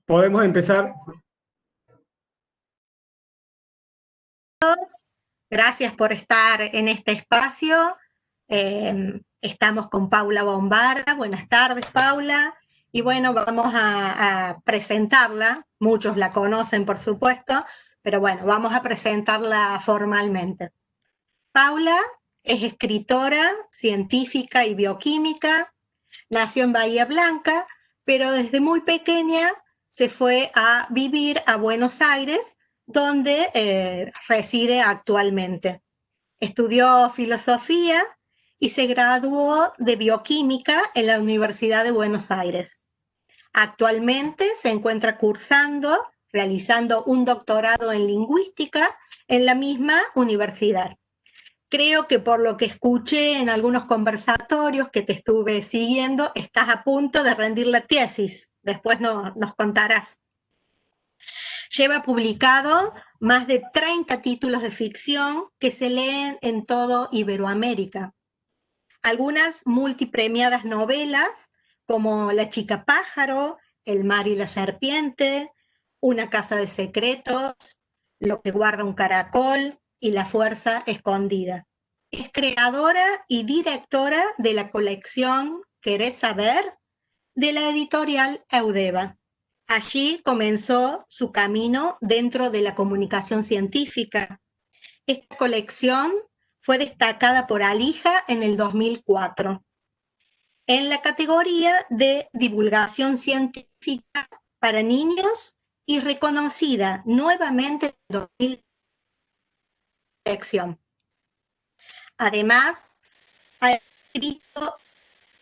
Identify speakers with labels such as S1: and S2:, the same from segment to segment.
S1: Podemos empezar.
S2: Gracias por estar en este espacio. Estamos con Paula Bombarda. Buenas tardes, Paula. Y bueno, vamos a presentarla. Muchos la conocen, por supuesto, pero bueno, vamos a presentarla formalmente. Paula es escritora, científica y bioquímica. Nació en Bahía Blanca, pero desde muy pequeña se fue a vivir a Buenos Aires, donde reside actualmente. Estudió filosofía y se graduó de bioquímica en la Universidad de Buenos Aires. Actualmente se encuentra realizando un doctorado en lingüística en la misma universidad. Creo que por lo que escuché en algunos conversatorios que te estuve siguiendo, estás a punto de rendir la tesis. Después nos contarás. Lleva publicado más de 30 títulos de ficción que se leen en todo Iberoamérica. Algunas multipremiadas novelas como La chica pájaro, El mar y la serpiente, Una casa de secretos, Lo que guarda un caracol y La fuerza escondida. Es creadora y directora de la colección ¿Querés saber?, de la editorial Eudeva. Allí comenzó su camino dentro de la comunicación científica. Esta colección fue destacada por Alija en el 2004 en la categoría de divulgación científica para niños y reconocida nuevamente en el 2000 colección. Además, ha escrito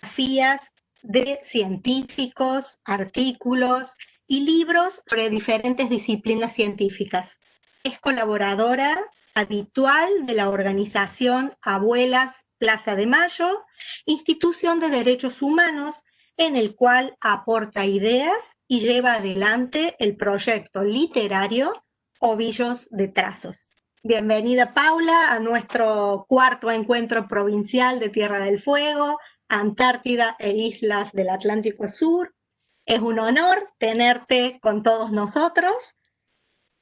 S2: biografías de científicos, artículos y libros sobre diferentes disciplinas científicas. Es colaboradora habitual de la organización Abuelas Plaza de Mayo, institución de derechos humanos en el cual aporta ideas y lleva adelante el proyecto literario Ovillos de Trazos. Bienvenida, Paula, a nuestro cuarto encuentro provincial de Tierra del Fuego, Antártida e Islas del Atlántico Sur. Es un honor tenerte con todos nosotros.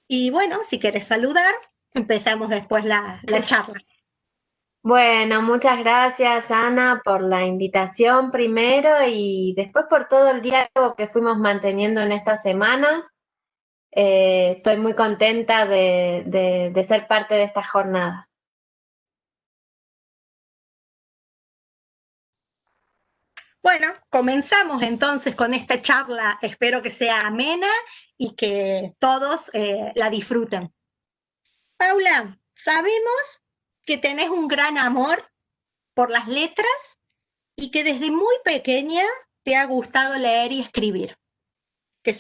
S2: Y bueno, si quieres saludar, empezamos después la charla.
S3: Bueno, muchas gracias, Ana, por la invitación primero y después por todo el diálogo que fuimos manteniendo en estas semanas. Estoy muy contenta de ser parte de estas jornadas.
S2: Bueno, comenzamos entonces con esta charla. Espero que sea amena y que todos la disfruten. Paula, sabemos que tenés un gran amor por las letras y que desde muy pequeña te ha gustado leer y escribir. Que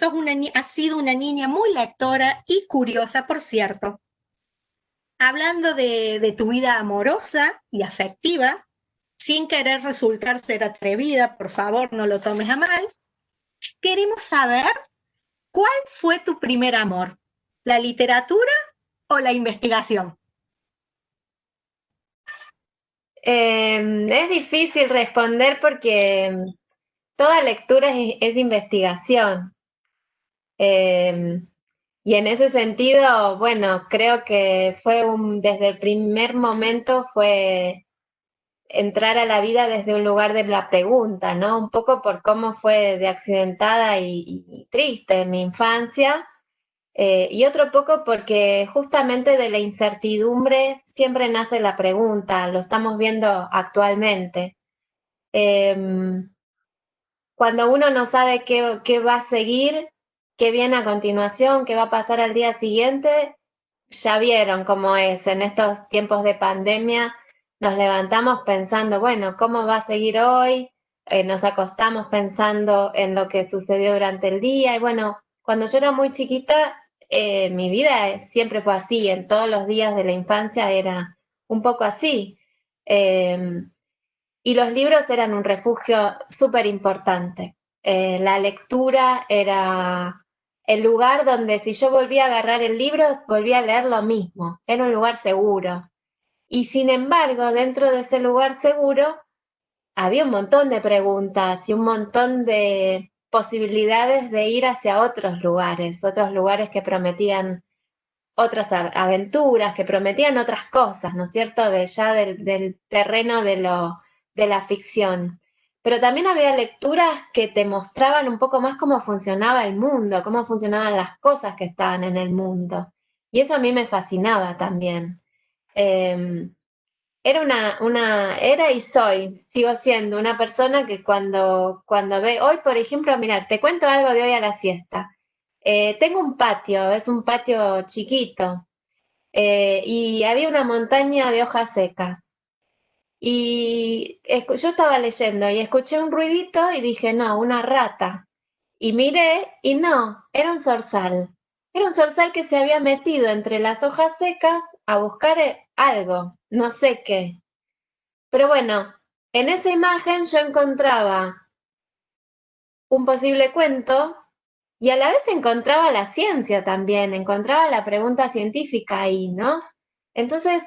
S2: has sido una niña muy lectora y curiosa, por cierto. Hablando de tu vida amorosa y afectiva, sin querer resultar ser atrevida, por favor, no lo tomes a mal, queremos saber cuál fue tu primer amor, ¿la literatura o la investigación?
S3: Es difícil responder porque toda lectura es investigación. Y en ese sentido, bueno, creo que desde el primer momento fue entrar a la vida desde un lugar de la pregunta, ¿no? Un poco por cómo fue de accidentada y triste mi infancia, y otro poco porque justamente de la incertidumbre siempre nace la pregunta, lo estamos viendo actualmente. Cuando uno no sabe qué va a seguir, qué viene a continuación, qué va a pasar al día siguiente, ya vieron cómo es en estos tiempos de pandemia. Nos levantamos pensando, bueno, ¿cómo va a seguir hoy? Nos acostamos pensando en lo que sucedió durante el día. Y bueno, cuando yo era muy chiquita, mi vida siempre fue así. En todos los días de la infancia era un poco así. Y los libros eran un refugio súper importante. La lectura era el lugar donde si yo volvía a agarrar el libro, volvía a leer lo mismo. Era un lugar seguro. Y sin embargo, dentro de ese lugar seguro, había un montón de preguntas y un montón de posibilidades de ir hacia otros lugares que prometían otras aventuras, que prometían otras cosas, ¿no es cierto? Del terreno de la ficción. Pero también había lecturas que te mostraban un poco más cómo funcionaba el mundo, cómo funcionaban las cosas que estaban en el mundo. Y eso a mí me fascinaba también. Eh, era y sigo siendo una persona que cuando ve, hoy por ejemplo, mira, te cuento algo de hoy a la siesta. Tengo un patio, es un patio chiquito, y había una montaña de hojas secas. Y yo estaba leyendo y escuché un ruidito y dije, no, una rata. Y miré y no, era un zorzal. Era un zorzal que se había metido entre las hojas secas a buscar algo, no sé qué. Pero bueno, en esa imagen yo encontraba un posible cuento y a la vez encontraba la ciencia también, encontraba la pregunta científica ahí, ¿no? Entonces,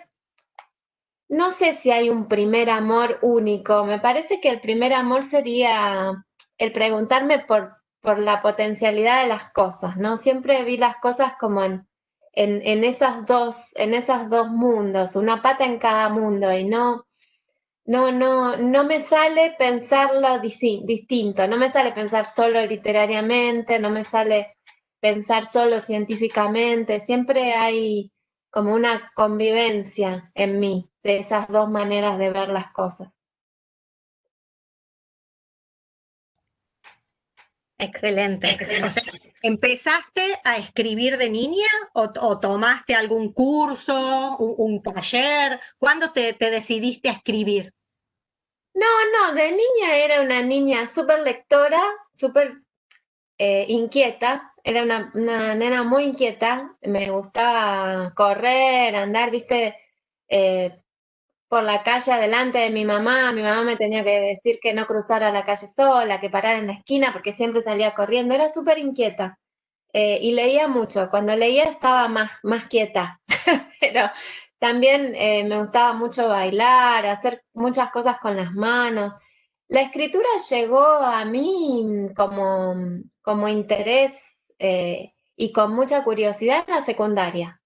S3: no sé si hay un primer amor único. Me parece que el primer amor sería el preguntarme por la potencialidad de las cosas, ¿no? Siempre vi las cosas como en esas dos mundos, una pata en cada mundo, y no me sale pensarlo distinto, no me sale pensar solo literariamente, no me sale pensar solo científicamente, siempre hay como una convivencia en mí de esas dos maneras de ver las cosas.
S2: Excelente. O sea, ¿empezaste a escribir de niña o tomaste algún curso, un taller? ¿Cuándo te decidiste a escribir?
S3: No, de niña era una niña súper lectora, súper inquieta, era una nena muy inquieta, me gustaba correr, andar, viste, eh, por la calle adelante de mi mamá me tenía que decir que no cruzara la calle sola, que parara en la esquina porque siempre salía corriendo, era súper inquieta. Y leía mucho, cuando leía estaba más quieta, pero también me gustaba mucho bailar, hacer muchas cosas con las manos. La escritura llegó a mí como interés y con mucha curiosidad en la secundaria.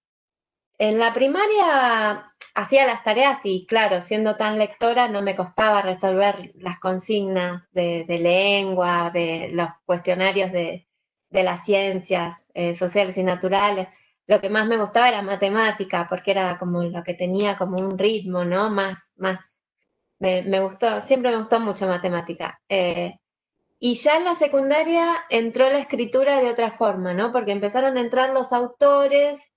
S3: En la primaria hacía las tareas y, claro, siendo tan lectora no me costaba resolver las consignas de lengua, de los cuestionarios de las ciencias sociales y naturales. Lo que más me gustaba era matemática, porque era como lo que tenía como un ritmo, ¿no? Me gustó, siempre me gustó mucho matemática. Y ya en la secundaria entró la escritura de otra forma, ¿no? Porque empezaron a entrar los autores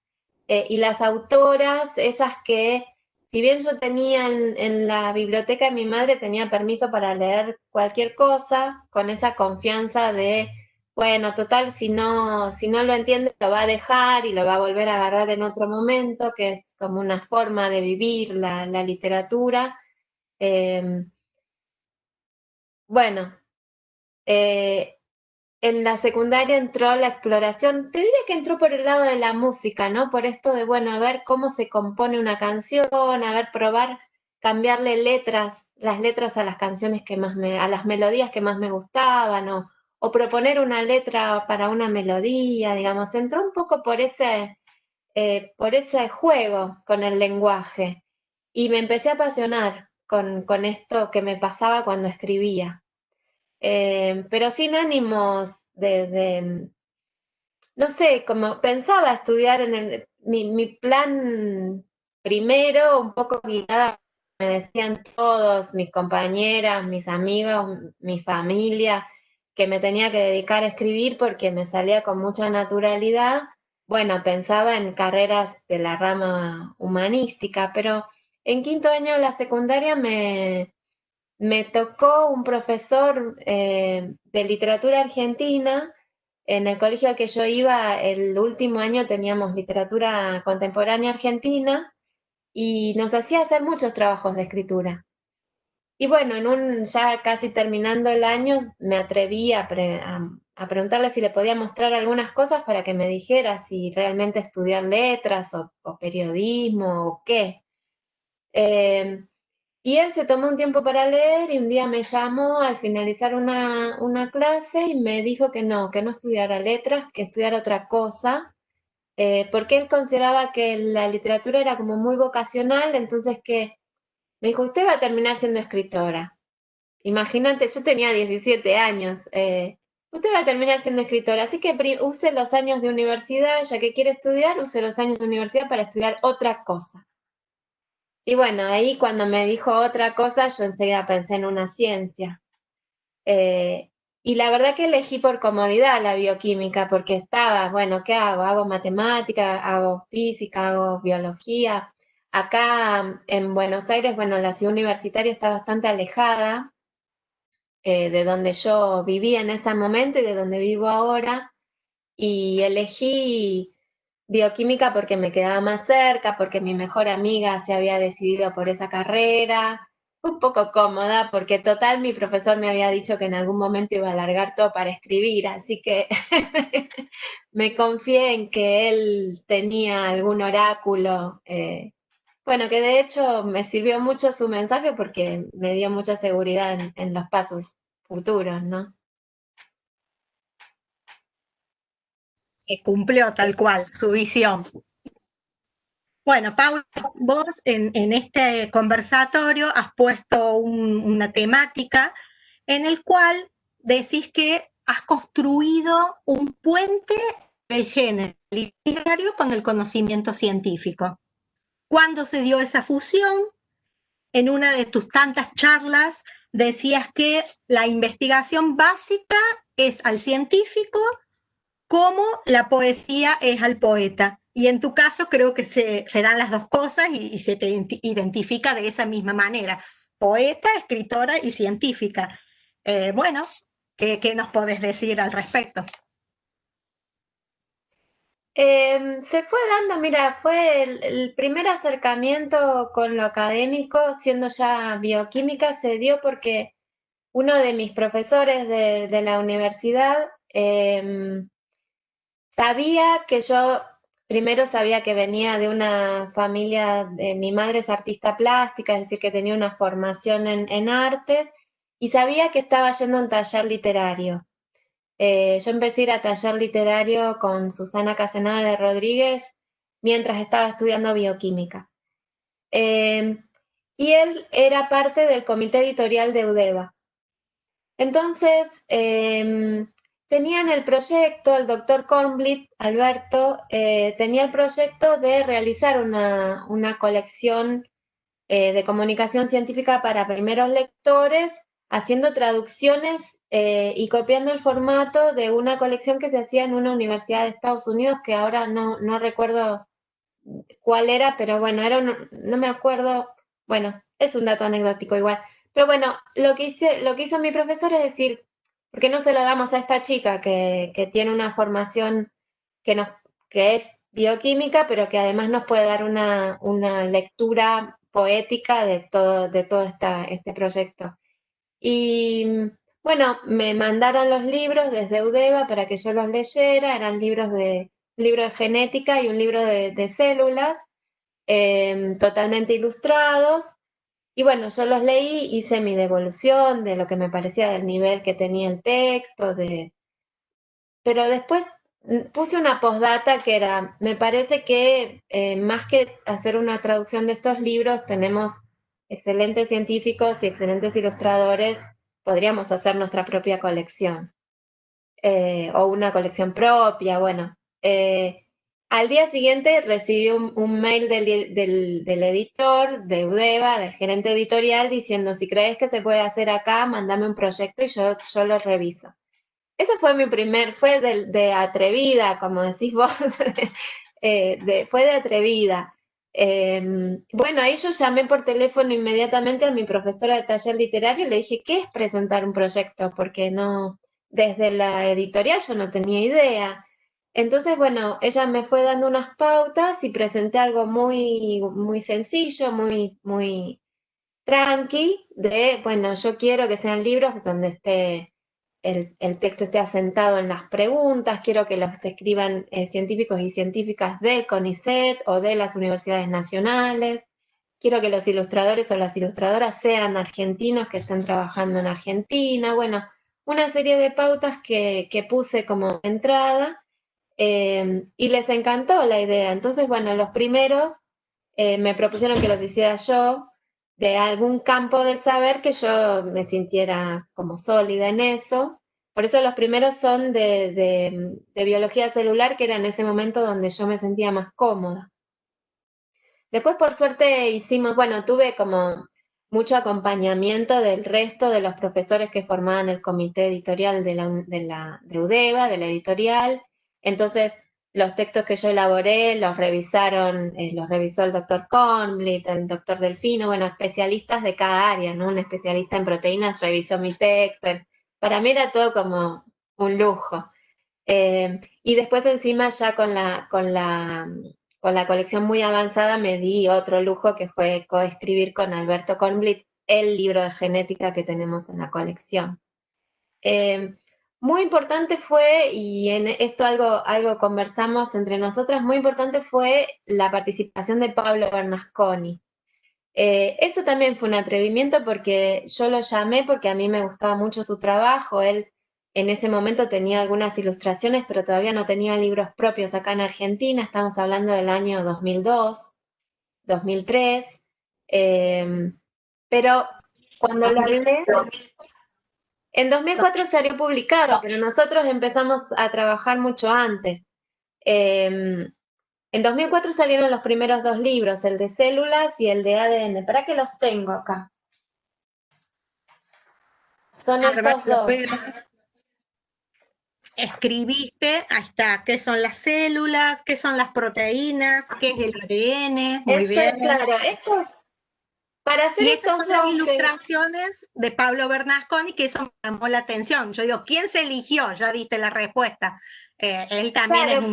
S3: y las autoras, esas que, si bien yo tenía en la biblioteca de mi madre, tenía permiso para leer cualquier cosa, con esa confianza de, bueno, total, si no lo entiende, lo va a dejar y lo va a volver a agarrar en otro momento, que es como una forma de vivir la literatura. Eh, bueno, eh, en la secundaria entró la exploración, te diría que entró por el lado de la música, ¿no? Por esto de, bueno, a ver cómo se compone una canción, a ver, probar, cambiarle las letras a las canciones a las melodías que más me gustaban, o proponer una letra para una melodía, digamos, entró un poco por ese juego con el lenguaje. Y me empecé a apasionar con esto que me pasaba cuando escribía. Pero sin ánimos no sé, como pensaba estudiar mi plan primero, un poco guiada, me decían todos, mis compañeras, mis amigos, mi familia, que me tenía que dedicar a escribir porque me salía con mucha naturalidad. Bueno, pensaba en carreras de la rama humanística, pero en quinto año de la secundaria me tocó un profesor de literatura argentina. En el colegio al que yo iba, el último año teníamos literatura contemporánea argentina y nos hacía hacer muchos trabajos de escritura. Y bueno, ya casi terminando el año, me atreví a preguntarle si le podía mostrar algunas cosas para que me dijera si realmente estudiar letras o periodismo o qué. Eh, Y él se tomó un tiempo para leer y un día me llamó al finalizar una clase y me dijo que no estudiara letras, que estudiara otra cosa, porque él consideraba que la literatura era como muy vocacional, entonces que me dijo, usted va a terminar siendo escritora. Imagínate, yo tenía 17 años. Usted va a terminar siendo escritora, así que use los años de universidad, ya que quiere estudiar, use los años de universidad para estudiar otra cosa. Y bueno, ahí cuando me dijo otra cosa, yo enseguida pensé en una ciencia. Eh, y la verdad que elegí por comodidad la bioquímica, porque estaba, bueno, ¿qué hago? Hago matemática, hago física, hago biología. Acá en Buenos Aires, bueno, la ciudad universitaria está bastante alejada de donde yo vivía en ese momento y de donde vivo ahora. Y elegí bioquímica porque me quedaba más cerca, porque mi mejor amiga se había decidido por esa carrera. Un poco cómoda, porque total mi profesor me había dicho que en algún momento iba a alargar todo para escribir, así que me confié en que él tenía algún oráculo. Bueno, que de hecho me sirvió mucho su mensaje porque me dio mucha seguridad en los pasos futuros, ¿no?
S2: Se cumplió tal cual su visión. Bueno, Paula, vos en este conversatorio has puesto una temática en el cual decís que has construido un puente del género literario con el conocimiento científico. ¿Cuándo se dio esa fusión? En una de tus tantas charlas decías que la investigación básica es al científico como la poesía es al poeta. Y en tu caso creo que se dan las dos cosas y se te identifica de esa misma manera. Poeta, escritora y científica. Bueno, ¿qué nos podés decir al respecto?
S3: Se fue dando, mira, fue el primer acercamiento con lo académico, siendo ya bioquímica, se dio porque uno de mis profesores de la universidad sabía que yo, primero sabía que venía de una familia, mi madre es artista plástica, es decir, que tenía una formación en artes, y sabía que estaba yendo a un taller literario. Yo empecé a ir a taller literario con Susana Casenada de Rodríguez mientras estaba estudiando bioquímica. Eh, y él era parte del comité editorial de UDEVA. Entonces, tenían el proyecto, el doctor Kornblit, Alberto, tenía el proyecto de realizar una colección de comunicación científica para primeros lectores, haciendo traducciones y copiando el formato de una colección que se hacía en una universidad de Estados Unidos, que ahora no recuerdo cuál era, pero bueno, no me acuerdo, bueno, es un dato anecdótico igual. Pero bueno, lo que hizo mi profesor es decir, ¿por qué no se lo damos a esta chica que tiene una formación que, nos, que es bioquímica, pero que además nos puede dar una lectura poética de todo este proyecto? Y bueno, me mandaron los libros desde UDEVA para que yo los leyera, eran un libro de genética y un libro de células, totalmente ilustrados. Y bueno, yo los leí, hice mi devolución de lo que me parecía del nivel que tenía el texto, pero después puse una postdata que era, me parece que más que hacer una traducción de estos libros, tenemos excelentes científicos y excelentes ilustradores, podríamos hacer nuestra propia colección o una colección propia, bueno. Al día siguiente recibí un mail del editor de UDEVA, del gerente editorial, diciendo, si crees que se puede hacer acá, mándame un proyecto y yo lo reviso. Ese fue mi fue de atrevida, como decís vos, fue de atrevida. Bueno, ahí yo llamé por teléfono inmediatamente a mi profesora de taller literario y le dije, ¿qué es presentar un proyecto? Porque no, desde la editorial yo no tenía idea. Entonces, bueno, ella me fue dando unas pautas y presenté algo muy sencillo, muy tranqui, bueno, yo quiero que sean libros donde el texto esté asentado en las preguntas, quiero que los científicos y científicas del CONICET o de las universidades nacionales, quiero que los ilustradores o las ilustradoras sean argentinos, que estén trabajando en Argentina, bueno, una serie de pautas que puse como entrada, y les encantó la idea. Entonces, bueno, los primeros me propusieron que los hiciera yo, de algún campo del saber que yo me sintiera como sólida en eso. Por eso los primeros son de biología celular, que era en ese momento donde yo me sentía más cómoda. Después, por suerte, hicimos, bueno, tuve como mucho acompañamiento del resto de los profesores que formaban el comité editorial de UDEVA, de la editorial. Entonces, los textos que yo elaboré los revisaron, los revisó el doctor Kornblit, el doctor Delfino, bueno, especialistas de cada área, ¿no? Un especialista en proteínas revisó mi texto. Para mí era todo como un lujo. Y después encima ya con la colección muy avanzada me di otro lujo, que fue coescribir con Alberto Kornblit el libro de genética que tenemos en la colección. Muy importante fue, y en esto algo conversamos entre nosotras, muy importante fue la participación de Pablo Bernasconi. Eso también fue un atrevimiento, porque yo lo llamé porque a mí me gustaba mucho su trabajo. Él en ese momento tenía algunas ilustraciones, pero todavía no tenía libros propios acá en Argentina. Estamos hablando del año 2002, 2003. Pero cuando lo hablé, en 2004 salió publicado, pero nosotros empezamos a trabajar mucho antes. En 2004 salieron los primeros dos libros, el de células y el de ADN. ¿Para qué los tengo acá? Son estos dos.
S2: Escribiste, ahí está, qué son las células, qué son las proteínas, qué es el ADN, muy bien.
S3: Claro, para hacer
S2: Y esas
S3: estos
S2: son las
S3: dos
S2: ilustraciones de Pablo Bernasconi, que eso me llamó la atención. Yo digo, ¿quién se eligió? Ya diste la respuesta. Él también
S3: claro,
S2: es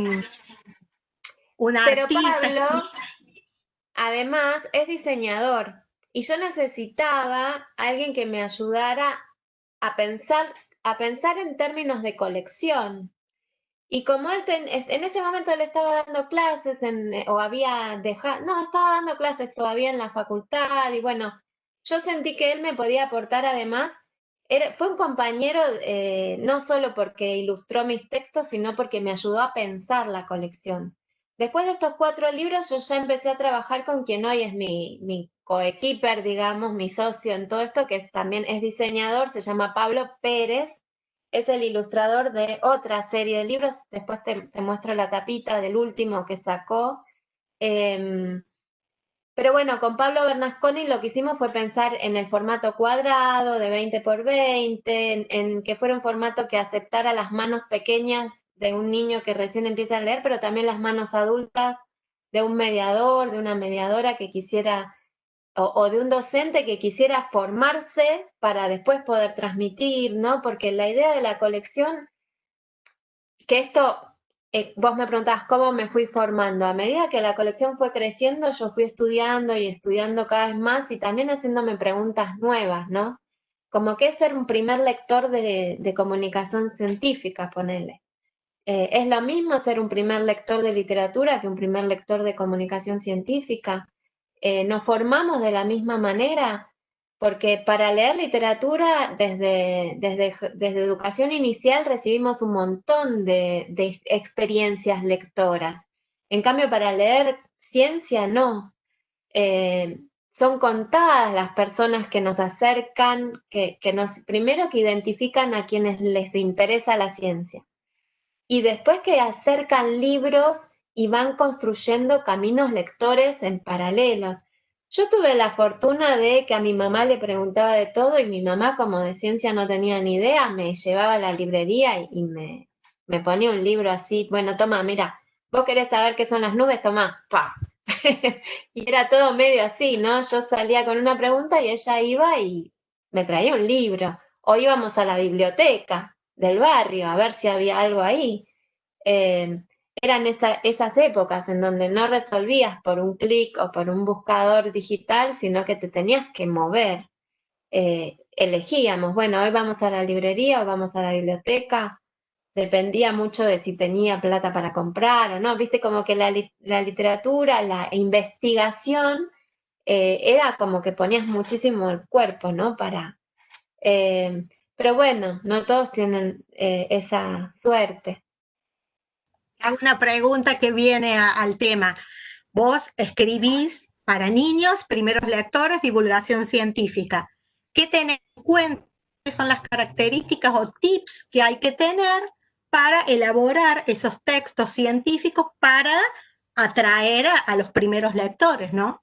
S2: un
S3: pero
S2: artista.
S3: Pablo, además, es diseñador. Y yo necesitaba alguien que me ayudara a pensar en términos de colección. Y como él en ese momento él estaba dando clases o había dejado, no, estaba dando clases todavía en la facultad, y bueno, yo sentí que él me podía aportar. Además, fue un compañero, no solo porque ilustró mis textos, sino porque me ayudó a pensar la colección. Después de estos 4 libros, yo ya empecé a trabajar con quien hoy es mi coequiper, digamos, mi socio en todo esto, que también es diseñador, se llama Pablo Pérez. Es el ilustrador de otra serie de libros. Después te muestro la tapita del último que sacó. Pero bueno, con Pablo Bernasconi lo que hicimos fue pensar en el formato cuadrado de 20 por 20, en que fuera un formato que aceptara las manos pequeñas de un niño que recién empieza a leer, pero también las manos adultas de un mediador, de una mediadora que quisiera, o de un docente que quisiera formarse para después poder transmitir, ¿no? Porque la idea de la colección, que esto, vos me preguntabas cómo me fui formando. A medida que la colección fue creciendo, yo fui estudiando y estudiando cada vez más, y también haciéndome preguntas nuevas, ¿no? Como qué es ser un primer lector de comunicación científica, ponele. ¿Es lo mismo ser un primer lector de literatura que un primer lector de comunicación científica? ¿Nos formamos de la misma manera? Porque para leer literatura, desde educación inicial recibimos un montón de experiencias lectoras. En cambio, para leer ciencia, no. Son contadas las personas que nos acercan, primero que identifican a quienes les interesa la ciencia, y después que acercan libros y van construyendo caminos lectores en paralelo. Yo tuve la fortuna de que a mi mamá le preguntaba de todo, y mi mamá, como de ciencia no tenía ni idea, me llevaba a la librería y me ponía un libro así. Bueno, toma, mira, vos querés saber qué son las nubes, toma, pa. Y era todo medio así, ¿no? Yo salía con una pregunta y ella iba y me traía un libro. O íbamos a la biblioteca del barrio a ver si había algo ahí. Eran esas épocas en donde no resolvías por un clic o por un buscador digital, sino que te tenías que mover. Elegíamos, bueno, hoy vamos a la librería o vamos a la biblioteca. Dependía mucho de si tenía plata para comprar o no. Viste, como que la literatura, la investigación era como que ponías muchísimo el cuerpo, ¿no? Pero bueno, no todos tienen esa suerte.
S2: Hago una pregunta que viene al tema. Vos escribís para niños, primeros lectores, divulgación científica. ¿Qué tenés en cuenta? ¿Cuáles son las características o tips que hay que tener para elaborar esos textos científicos para atraer a los primeros lectores, ¿no?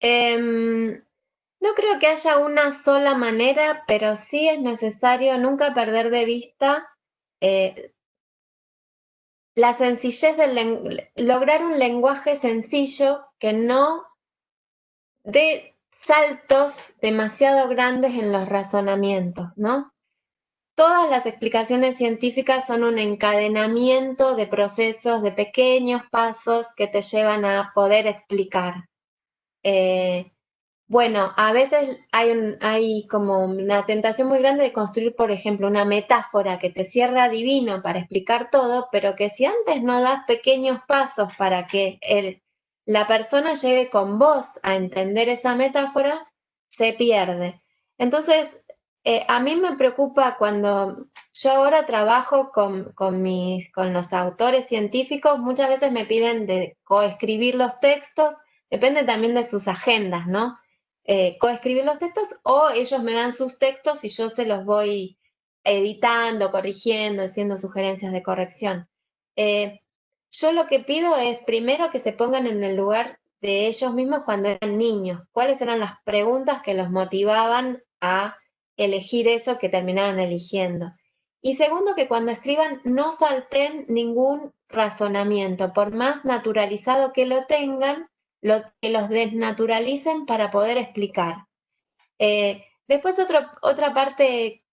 S3: No creo que haya una sola manera, pero sí es necesario nunca perder de vista eh, la sencillez lograr un lenguaje sencillo que no dé saltos demasiado grandes en los razonamientos, ¿no? Todas las explicaciones científicas son un encadenamiento de procesos, de pequeños pasos que te llevan a poder explicar. Bueno, a veces hay como una tentación muy grande de construir, por ejemplo, una metáfora que te cierra divino para explicar todo, pero que si antes no das pequeños pasos para que la persona llegue con vos a entender esa metáfora, se pierde. Entonces, a mí me preocupa cuando yo ahora trabajo con los autores científicos, muchas veces me piden de coescribir los textos, depende también de sus agendas, ¿no? Coescribir los textos o ellos me dan sus textos y yo se los voy editando, corrigiendo, haciendo sugerencias de corrección. Eh, yo lo que pido es primero que se pongan en el lugar de ellos mismos cuando eran niños. ¿Cuáles eran las preguntas que los motivaban a elegir eso que terminaban eligiendo? Y segundo, que cuando escriban no salten ningún razonamiento, por más naturalizado que lo tengan, que los desnaturalicen para poder explicar. Después otra parte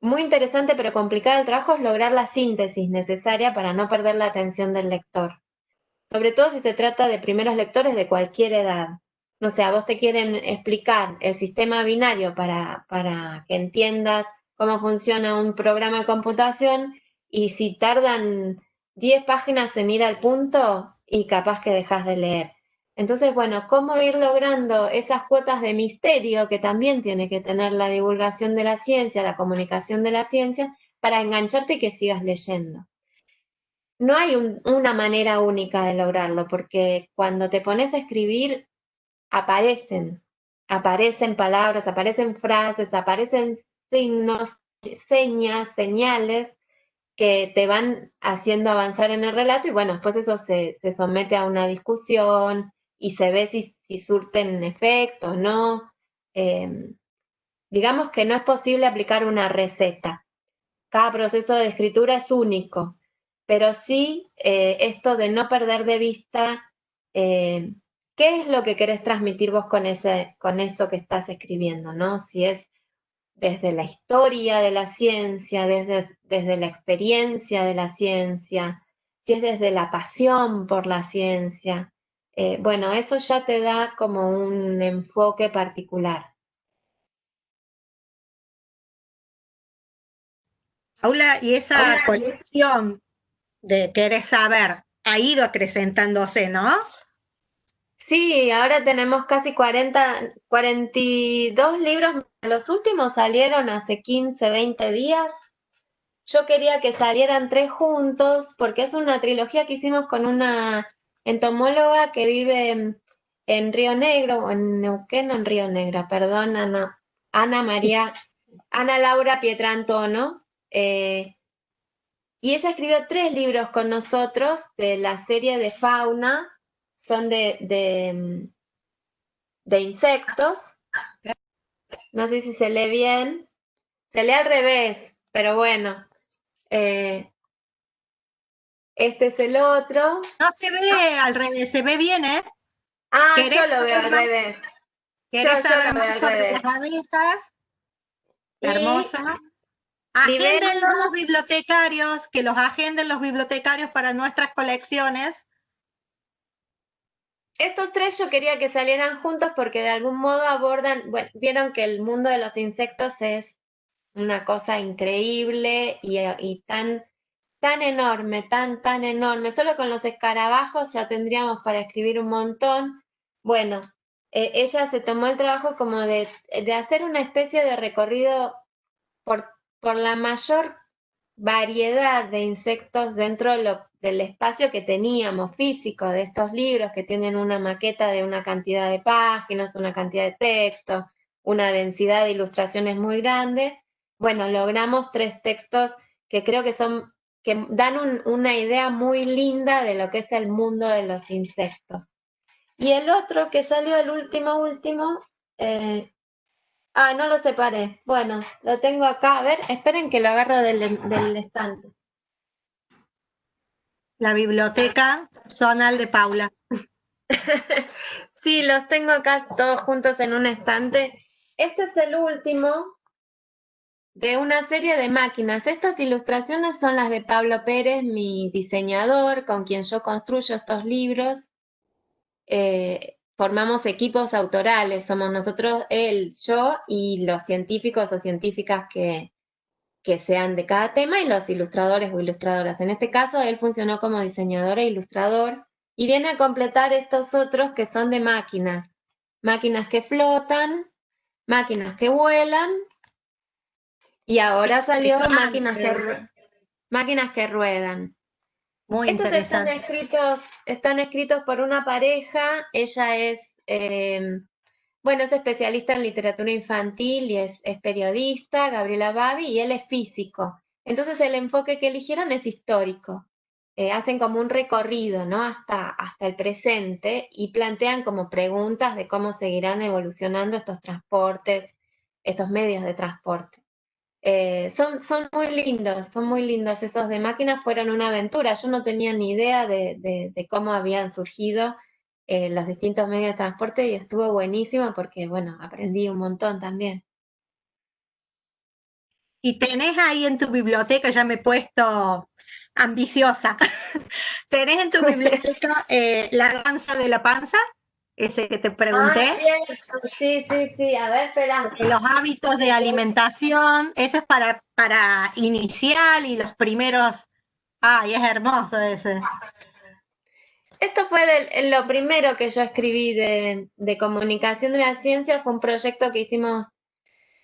S3: muy interesante pero complicada del trabajo es lograr la síntesis necesaria para no perder la atención del lector. Sobre todo si se trata de primeros lectores de cualquier edad. No sé, a vos te quieren explicar el sistema binario para que entiendas cómo funciona un programa de computación y si tardan 10 páginas en ir al punto y capaz que dejas de leer. Entonces, bueno, ¿cómo ir logrando esas cuotas de misterio que también tiene que tener la divulgación de la ciencia, la comunicación de la ciencia, para engancharte y que sigas leyendo? No hay una manera única de lograrlo, porque cuando te pones a escribir, aparecen palabras, aparecen frases, aparecen signos, señas, señales que te van haciendo avanzar en el relato y bueno, después eso se somete a una discusión y se ve si surten efecto o no. Digamos que no es posible aplicar una receta. Cada proceso de escritura es único, pero sí esto de no perder de vista eh, qué es lo que querés transmitir vos con eso que estás escribiendo, ¿no? Si es desde la historia de la ciencia, desde la experiencia de la ciencia, si es desde la pasión por la ciencia. Bueno, eso ya te da como un enfoque particular.
S2: Paula, y esa colección de querer saber ha ido acrecentándose, ¿no?
S3: Sí, ahora tenemos casi 42 libros. Los últimos salieron hace 15, 20 días. Yo quería que salieran tres juntos porque es una trilogía que hicimos con una entomóloga que vive en Río Negro, o en Neuquén, o en Río Negro, perdón, Ana Laura Pietrantono. Y ella escribió tres libros con nosotros de la serie de fauna, son de insectos. No sé si se lee bien. Se lee al revés, pero bueno. eh, este es el otro.
S2: No se ve al revés, se ve bien, ¿eh?
S3: Ah, yo
S2: ¿Querés
S3: lo veo
S2: saber
S3: al
S2: más?
S3: revés.
S2: ¿Querés
S3: Yo
S2: saber
S3: lo veo
S2: más
S3: al
S2: sobre
S3: revés.
S2: las abejas?
S3: Y
S2: Hermosa.
S3: libélula.
S2: Agéndenlo los bibliotecarios, que los agenden los bibliotecarios para nuestras colecciones.
S3: Estos tres yo quería que salieran juntos porque de algún modo abordan, bueno, vieron que el mundo de los insectos es una cosa increíble y tan tan enorme, tan enorme. Solo con los escarabajos ya tendríamos para escribir un montón. Bueno, ella se tomó el trabajo como de hacer una especie de recorrido por, por la mayor variedad de insectos dentro del espacio que teníamos físico de estos libros que tienen una maqueta de una cantidad de páginas, una cantidad de texto, una densidad de ilustraciones muy grande. Bueno, logramos 3 textos que creo que son, que dan una idea muy linda de lo que es el mundo de los insectos. Y el otro que salió, el último, eh, no lo separé. Bueno, lo tengo acá. A ver, esperen que lo agarro del estante.
S2: La biblioteca personal de Paula.
S3: Sí, los tengo acá todos juntos en un estante. Este es el último de una serie de máquinas. Estas ilustraciones son las de Pablo Pérez, mi diseñador, con quien yo construyo estos libros. Formamos equipos autorales, somos nosotros, él, yo y los científicos o científicas que sean de cada tema y los ilustradores o ilustradoras. En este caso, él funcionó como diseñador e ilustrador y viene a completar estos otros que son de máquinas. Máquinas que flotan, máquinas que vuelan y ahora salió
S2: Interesante,
S3: máquinas que ruedan.
S2: muy
S3: Estos
S2: interesante.
S3: están escritos por una pareja. Ella es, bueno, es especialista en literatura infantil y es periodista, Gabriela Babi, y él es físico. Entonces el enfoque que eligieron es histórico. Hacen como un recorrido, ¿no? Hasta el presente y plantean como preguntas de cómo seguirán evolucionando estos transportes, estos medios de transporte. Son muy lindos esos de máquinas, fueron una aventura. Yo no tenía ni idea de cómo habían surgido los distintos medios de transporte y estuvo buenísimo porque, bueno, aprendí un montón también.
S2: Y tenés ahí en tu biblioteca, ya me he puesto ambiciosa, tenés en tu biblioteca La danza de la panza, ese que te
S3: Ah,
S2: pregunté,
S3: cierto, sí, a ver, espera.
S2: sobre los hábitos de alimentación, eso es para inicial y los primeros, ay, es hermoso ese.
S3: Esto fue lo primero que yo escribí de comunicación de la ciencia, fue un proyecto que hicimos.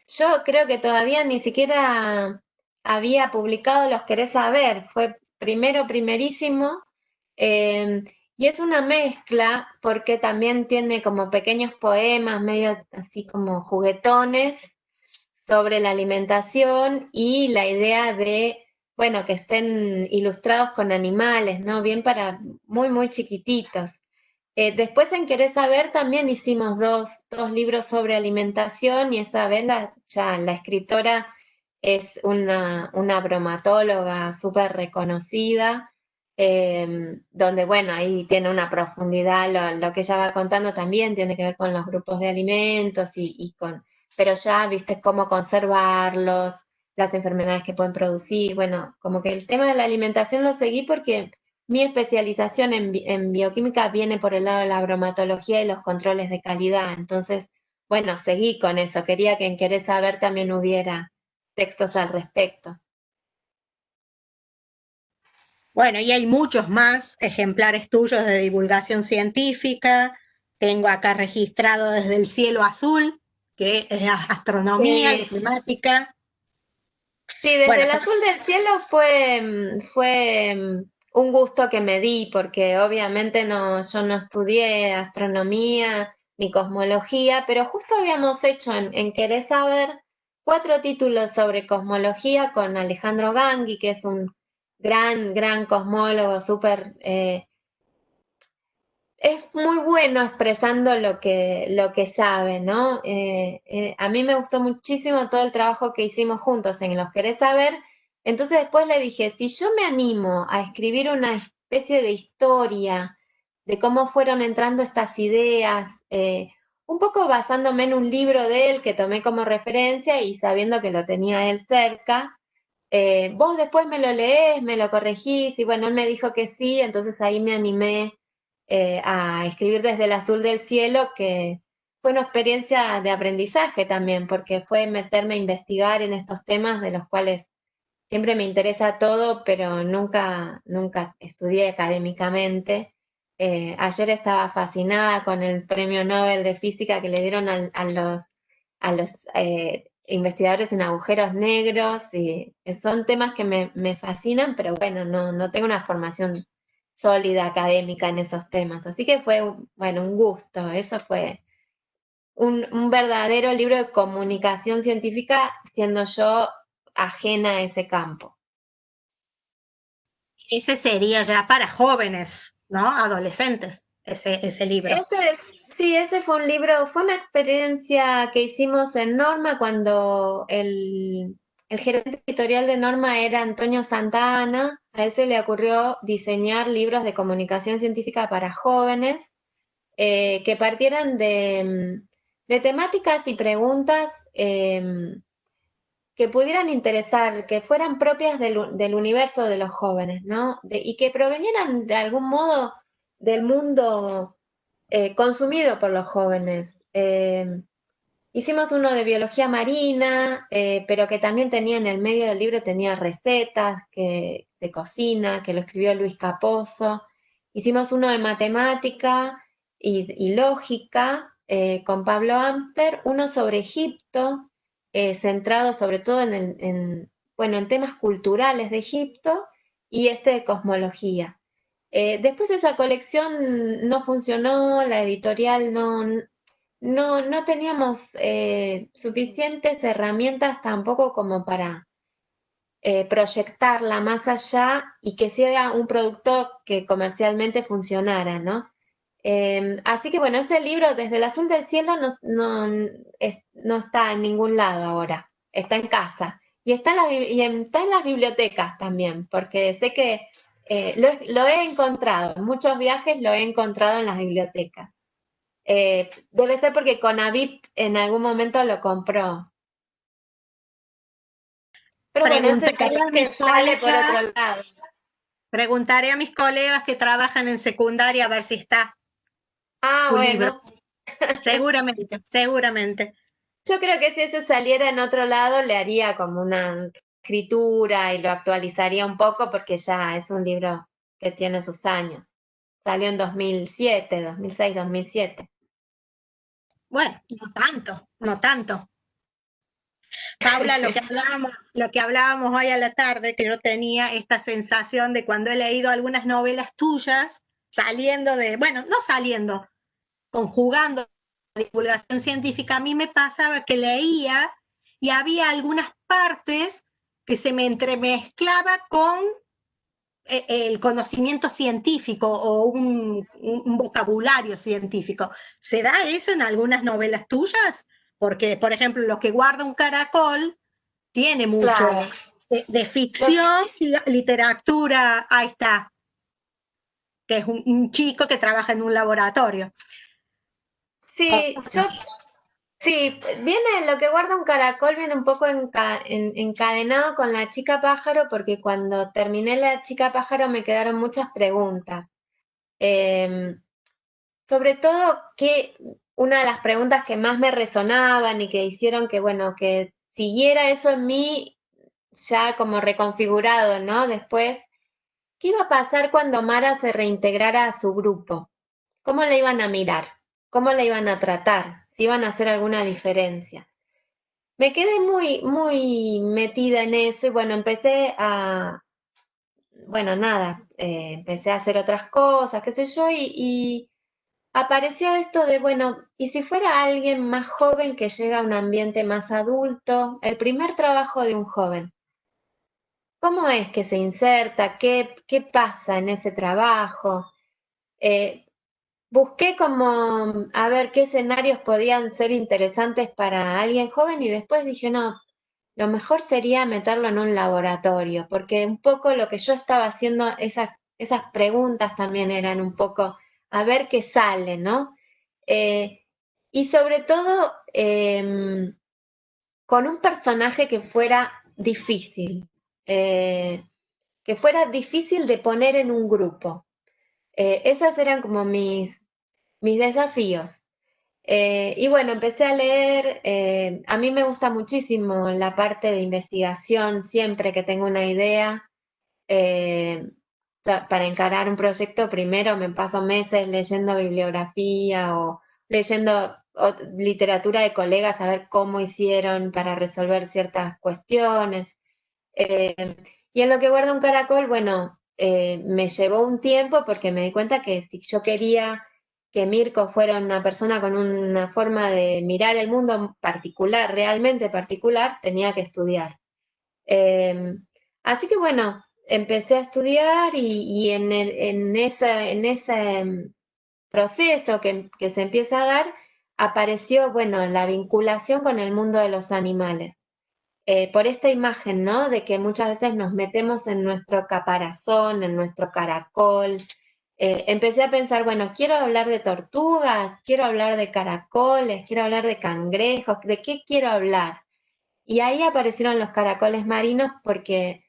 S3: Yo creo que todavía ni siquiera había publicado Los Querés Saber, fue primerísimo, eh, y es una mezcla porque también tiene como pequeños poemas, medio así como juguetones sobre la alimentación y la idea de, bueno, que estén ilustrados con animales, ¿no? Bien para muy chiquititos. Después en Querés Saber también hicimos dos libros sobre alimentación y esa vez ya la escritora es una bromatóloga súper reconocida, donde bueno, ahí tiene una profundidad, lo que ella va contando también tiene que ver con los grupos de alimentos pero ya viste cómo conservarlos, las enfermedades que pueden producir, bueno, como que el tema de la alimentación lo seguí porque mi especialización en bioquímica viene por el lado de la bromatología y los controles de calidad. Entonces, bueno, seguí con eso. Quería que en Querés Saber también hubiera textos al respecto.
S2: Bueno, y hay muchos más ejemplares tuyos de divulgación científica. Tengo acá registrado Desde el cielo azul, que es astronomía y
S3: Sí,
S2: climática.
S3: sí, desde
S2: Bueno,
S3: el azul del cielo fue un gusto que me di, porque obviamente yo no estudié astronomía ni cosmología, pero justo habíamos hecho en Querés Saber 4 títulos sobre cosmología con Alejandro Gangui, que es un gran cosmólogo, es muy bueno expresando lo que sabe, ¿no? A mí me gustó muchísimo todo el trabajo que hicimos juntos en Los Querés Saber. Entonces después le dije, si yo me animo a escribir una especie de historia de cómo fueron entrando estas ideas, un poco basándome en un libro de él que tomé como referencia y sabiendo que lo tenía él cerca, vos después me lo leés, me lo corregís y bueno, él me dijo que sí, entonces ahí me animé a escribir desde el azul del cielo, que fue una experiencia de aprendizaje también, porque fue meterme a investigar en estos temas de los cuales siempre me interesa todo, pero nunca estudié académicamente. Ayer estaba fascinada con el premio Nobel de Física que le dieron a los investigadores en agujeros negros, y son temas que me fascinan, pero bueno, no tengo una formación sólida académica en esos temas. Así que fue, bueno, un gusto. Eso fue un verdadero libro de comunicación científica, siendo yo ajena a ese campo.
S2: Ese sería ya para jóvenes, ¿no? Adolescentes, ese libro.
S3: Sí, ese fue un libro, fue una experiencia que hicimos en Norma cuando el gerente editorial de Norma era Antonio Santana. A él se le ocurrió diseñar libros de comunicación científica para jóvenes, que partieran de temáticas y preguntas que pudieran interesar, que fueran propias del universo de los jóvenes, ¿no? Y que provenieran de algún modo del mundo consumido por los jóvenes. Hicimos uno de biología marina, pero que también tenía en el medio del libro, tenía recetas de cocina, que lo escribió Luis Caposo. Hicimos uno de matemática y lógica, con Pablo Amster, uno sobre Egipto, centrado sobre todo bueno, en temas culturales de Egipto, y este de cosmología. Después esa colección no funcionó, la editorial no teníamos suficientes herramientas tampoco como para proyectarla más allá y que sea un producto que comercialmente funcionara, ¿no? Así que bueno, ese libro Desde el azul del cielo no está en ningún lado ahora, está en casa y está en las bibliotecas también, porque sé que lo he encontrado, en muchos viajes lo he encontrado en las bibliotecas. Debe ser porque Conavip en algún momento lo compró. Pero bueno, ese
S2: Preguntaré
S3: capaz
S2: a
S3: que
S2: mis
S3: sale por otro
S2: colegas,
S3: lado.
S2: preguntaré a mis colegas que trabajan en secundaria a ver si está
S3: Ah,
S2: tu libro.
S3: bueno.
S2: Seguramente, seguramente.
S3: Yo creo que si ese saliera en otro lado, le haría como una escritura y lo actualizaría un poco porque ya es un libro que tiene sus años. Salió en 2007, 2006, 2007.
S2: Bueno, no tanto, no tanto. Paula, lo que hablábamos hoy a la tarde, que yo tenía esta sensación de cuando he leído algunas novelas tuyas, saliendo de, bueno, no saliendo, conjugando la divulgación científica, a mí me pasaba que leía y había algunas partes que se me entremezclaba con el conocimiento científico o un vocabulario científico. ¿Se da eso en algunas novelas tuyas? Porque, por ejemplo, Lo que guarda un caracol tiene mucho
S3: Claro.
S2: de ficción y literatura, ahí está, que es un chico que trabaja en un laboratorio.
S3: Sí, sí, viene lo que guarda un caracol, viene un poco encadenado con la chica pájaro, porque cuando terminé la chica pájaro me quedaron muchas preguntas. Em, Sobre todo que una de las preguntas que más me resonaban y que hicieron que, bueno, que siguiera eso en mí ya como reconfigurado, ¿no? Después, ¿qué iba a pasar cuando Mara se reintegrara a su grupo? ¿Cómo la iban a mirar? ¿Cómo la iban a tratar? ¿Si iban a hacer alguna diferencia? Me quedé muy metida en eso y bueno, bueno, nada, empecé a hacer otras cosas, qué sé yo, y apareció esto de, bueno, ¿y si fuera alguien más joven que llega a un ambiente más adulto? El primer trabajo de un joven. ¿Cómo es que se inserta? ¿Qué pasa en ese trabajo? Eh, Busqué como a ver qué escenarios podían ser interesantes para alguien joven y después dije, no, lo mejor sería meterlo en un laboratorio, porque un poco lo que yo estaba haciendo, esas preguntas también eran un poco a ver qué sale, ¿no? Eh, y sobre todo con un personaje que fuera difícil de poner en un grupo. Esas eran como mis desafíos. Y bueno, empecé a leer, a mí me gusta muchísimo la parte de investigación, siempre que tengo una idea, eh, para encarar un proyecto, primero me paso meses leyendo bibliografía o leyendo literatura de colegas a ver cómo hicieron para resolver ciertas cuestiones. Y en lo que guarda un caracol, bueno, me llevó un tiempo porque me di cuenta que si yo quería que Mirko fuera una persona con una forma de mirar el mundo particular, realmente particular, tenía que estudiar. Eh, Así que bueno, empecé a estudiar y en ese proceso que se empieza a dar, apareció, bueno, la vinculación con el mundo de los animales. Por esta imagen, ¿no? De que muchas veces nos metemos en nuestro caparazón, en nuestro caracol. Empecé a pensar, bueno, quiero hablar de tortugas, quiero hablar de caracoles, quiero hablar de cangrejos, ¿de qué quiero hablar? Y ahí aparecieron los caracoles marinos porque,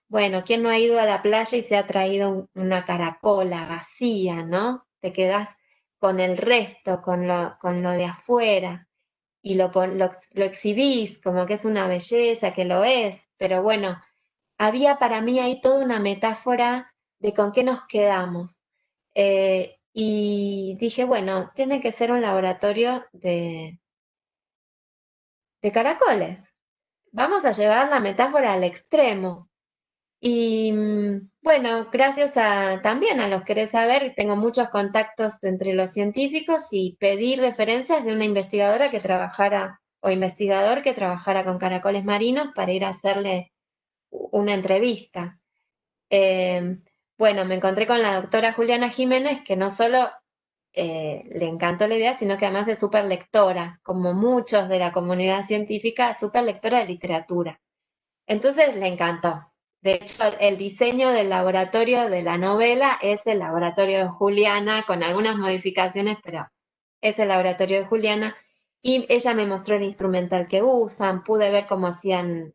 S3: bueno, ¿quién no ha ido a la playa y se ha traído una caracola vacía, ¿no? Te quedas con el resto, con lo de afuera y lo exhibís como que es una belleza, que lo es, pero bueno, había para mí ahí toda una metáfora de con qué nos quedamos. Y dije, bueno, tiene que ser un laboratorio de caracoles. Vamos a llevar la metáfora al extremo. Y bueno, gracias también a los querés saber, tengo muchos contactos entre los científicos y pedí referencias de una investigadora que trabajara o investigador que trabajara con caracoles marinos para ir a hacerle una entrevista. Eh, bueno, me encontré con la doctora Juliana Jiménez, que no solo le encantó la idea, sino que además es súper lectora, como muchos de la comunidad científica, súper lectora de literatura. Entonces le encantó. De hecho, el diseño del laboratorio de la novela es el laboratorio de Juliana, con algunas modificaciones, pero es el laboratorio de Juliana. Y ella me mostró el instrumental que usan, pude ver cómo hacían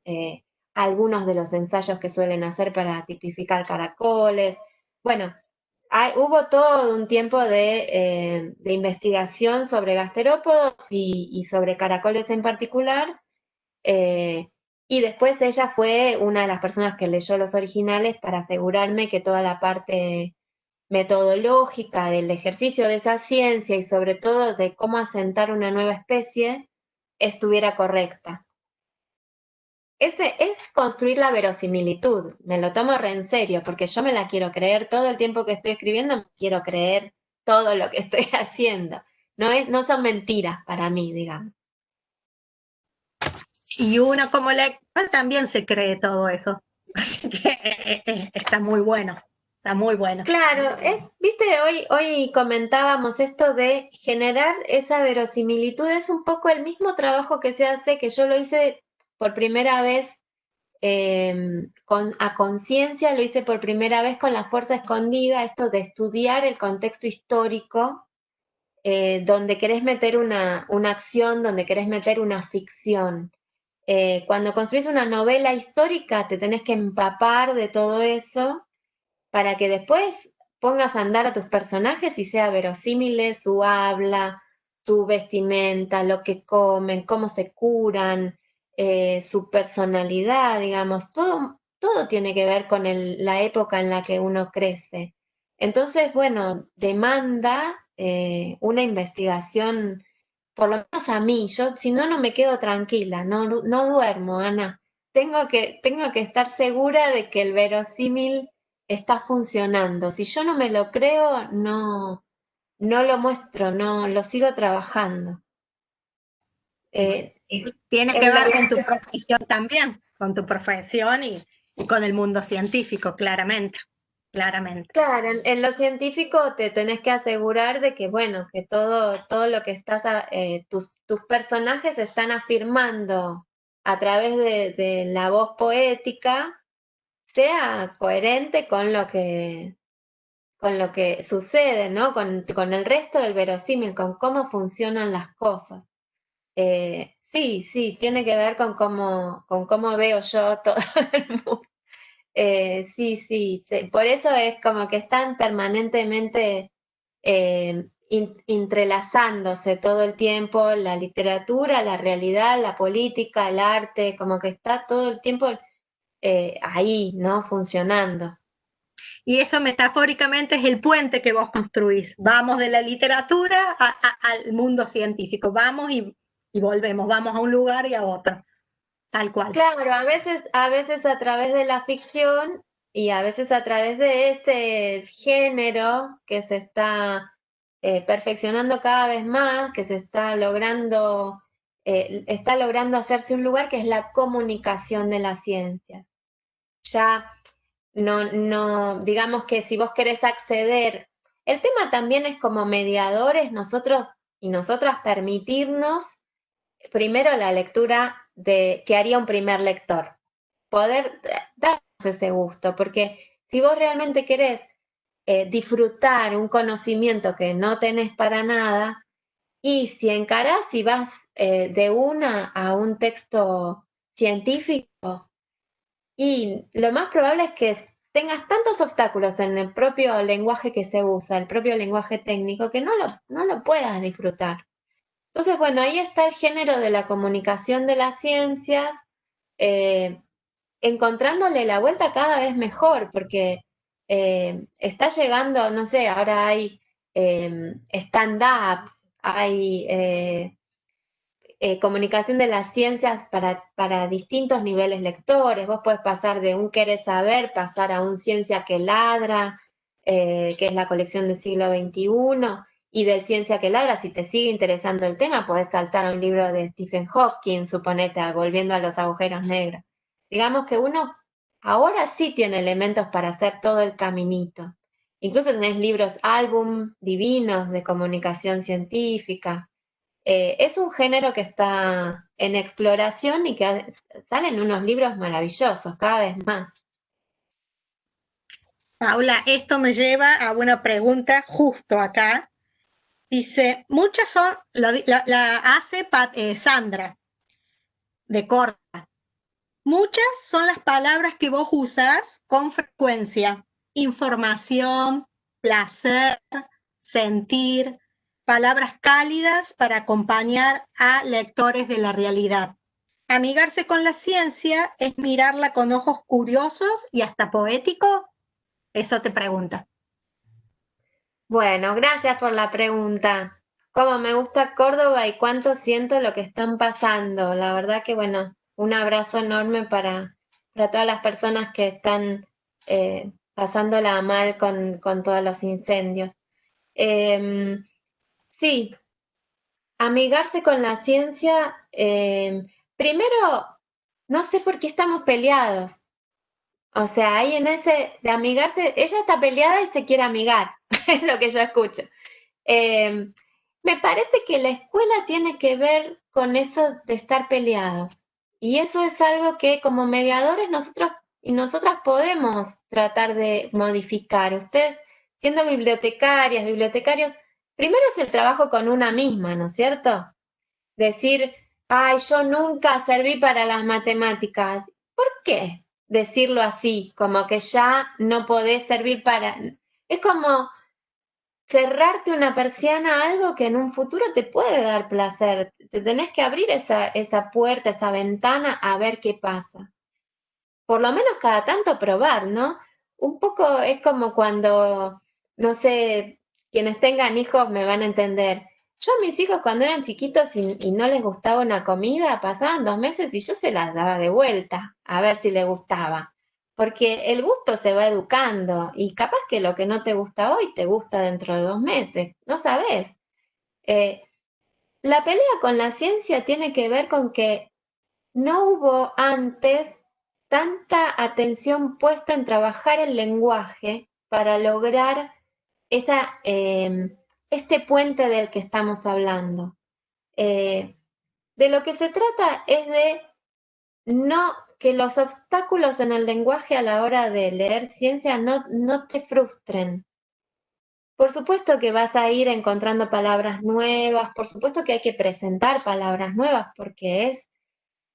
S3: algunos de los ensayos que suelen hacer para tipificar caracoles. Bueno, hubo todo un tiempo de investigación sobre gasterópodos y sobre caracoles en particular. eh, y después ella fue una de las personas que leyó los originales para asegurarme que toda la parte metodológica del ejercicio de esa ciencia y sobre todo de cómo asentar una nueva especie estuviera correcta. Ese es construir la verosimilitud, me lo tomo re en serio, porque yo me la quiero creer todo el tiempo que estoy escribiendo, me quiero creer todo lo que estoy haciendo. No son mentiras para mí, digamos.
S2: Y uno como lector también se cree todo eso. Así que está muy bueno, está muy bueno.
S3: Claro, viste, hoy comentábamos esto de generar esa verosimilitud, es un poco el mismo trabajo que se hace, que yo lo hice por primera vez a conciencia, lo hice por primera vez con La Fuerza Escondida, esto de estudiar el contexto histórico, donde querés meter una acción, donde querés meter una ficción. Cuando construís una novela histórica, te tenés que empapar de todo eso para que después pongas a andar a tus personajes y sea verosímil su habla, su vestimenta, lo que comen, cómo se curan, su personalidad, digamos, todo tiene que ver con la época en la que uno crece. Entonces, bueno, demanda una investigación, por lo menos a mí, yo si no, no me quedo tranquila, no duermo, Ana. Tengo que estar segura de que el verosímil está funcionando. Si yo no me lo creo, no lo muestro, no lo sigo trabajando.
S2: Tiene que
S3: En
S2: ver
S3: la-
S2: con tu profesión también, con tu profesión y con el mundo científico, claramente, claramente.
S3: claro, en lo científico te tenés que asegurar de que, bueno, que todo lo que tus personajes están afirmando a través de la voz poética sea coherente con lo que sucede, ¿no? Con el resto del verosímil, con cómo funcionan las cosas. Sí, sí, tiene que ver con cómo veo yo todo el mundo. Sí, sí, sí, por eso es como que están permanentemente entrelazándose todo el tiempo, la literatura, la realidad, la política, el arte, como que está todo el tiempo ahí, ¿no? Funcionando.
S2: Y eso metafóricamente es el puente que vos construís. Vamos de la literatura al mundo científico, vamos y volvemos, vamos a un lugar y a otro, tal cual.
S3: Claro, a veces a través de la ficción y a veces a través de este género que se está perfeccionando cada vez más, que se está logrando hacerse un lugar que es la comunicación de las ciencias. Ya digamos que si vos querés acceder, el tema también es como mediadores, nosotros y nosotras permitirnos primero la lectura que haría un primer lector, poder darnos ese gusto, porque si vos realmente querés disfrutar un conocimiento que no tenés para nada, y si encarás y vas de una a un texto científico, y lo más probable es que tengas tantos obstáculos en el propio lenguaje que se usa, el propio lenguaje técnico, que no lo puedas disfrutar. Entonces, bueno, ahí está el género de la comunicación de las ciencias, eh, encontrándole la vuelta cada vez mejor, porque está llegando, no sé, ahora hay stand-ups, hay comunicación de las ciencias para distintos niveles lectores. Vos podés pasar de un querer saber, pasar a un ciencia que ladra, que es la colección del siglo XXI, y del ciencia que ladra, si te sigue interesando el tema, podés saltar a un libro de Stephen Hawking, suponete, volviendo a los agujeros negros. Digamos que uno ahora sí tiene elementos para hacer todo el caminito. Incluso tenés libros, álbum divinos de comunicación científica. Es un género que está en exploración y que salen unos libros maravillosos cada vez más.
S2: Paula, esto me lleva a una pregunta justo acá. Dice, muchas son, la hace Sandra de Córdoba. Muchas son las palabras que vos usás con frecuencia. Información, placer, sentir, palabras cálidas para acompañar a lectores de la realidad. Amigarse con la ciencia es mirarla con ojos curiosos y hasta poéticos. Eso te pregunta.
S3: Bueno, gracias por la pregunta. Cómo me gusta Córdoba y cuánto siento lo que están pasando. La verdad que, bueno, un abrazo enorme para todas las personas que están pasándola mal con todos los incendios. Sí, amigarse con la ciencia, primero, no sé por qué estamos peleados. O sea, ahí en ese de amigarse, ella está peleada y se quiere amigar, es lo que yo escucho. Eh, Me parece que la escuela tiene que ver con eso de estar peleados. Y eso es algo que como mediadores nosotros y nosotras podemos tratar de modificar. Ustedes, siendo bibliotecarias, bibliotecarios, primero es el trabajo con una misma, ¿no es cierto? Decir, ay, yo nunca serví para las matemáticas. ¿Por qué decirlo así? Como que ya no podés servir para... Es como cerrarte una persiana a algo que en un futuro te puede dar placer. Te tenés que abrir esa puerta, esa ventana a ver qué pasa. Por lo menos cada tanto probar, ¿no? Un poco es como cuando, no sé, quienes tengan hijos me van a entender. Yo a mis hijos cuando eran chiquitos y no les gustaba una comida, pasaban 2 meses y yo se las daba de vuelta a ver si les gustaba. Porque el gusto se va educando y capaz que lo que no te gusta hoy te gusta dentro de 2 meses, no sabes. Eh, la pelea con la ciencia tiene que ver con que no hubo antes tanta atención puesta en trabajar el lenguaje para lograr este puente del que estamos hablando. De lo que se trata es de no que los obstáculos en el lenguaje a la hora de leer ciencia no te frustren. Por supuesto que vas a ir encontrando palabras nuevas, por supuesto que hay que presentar palabras nuevas porque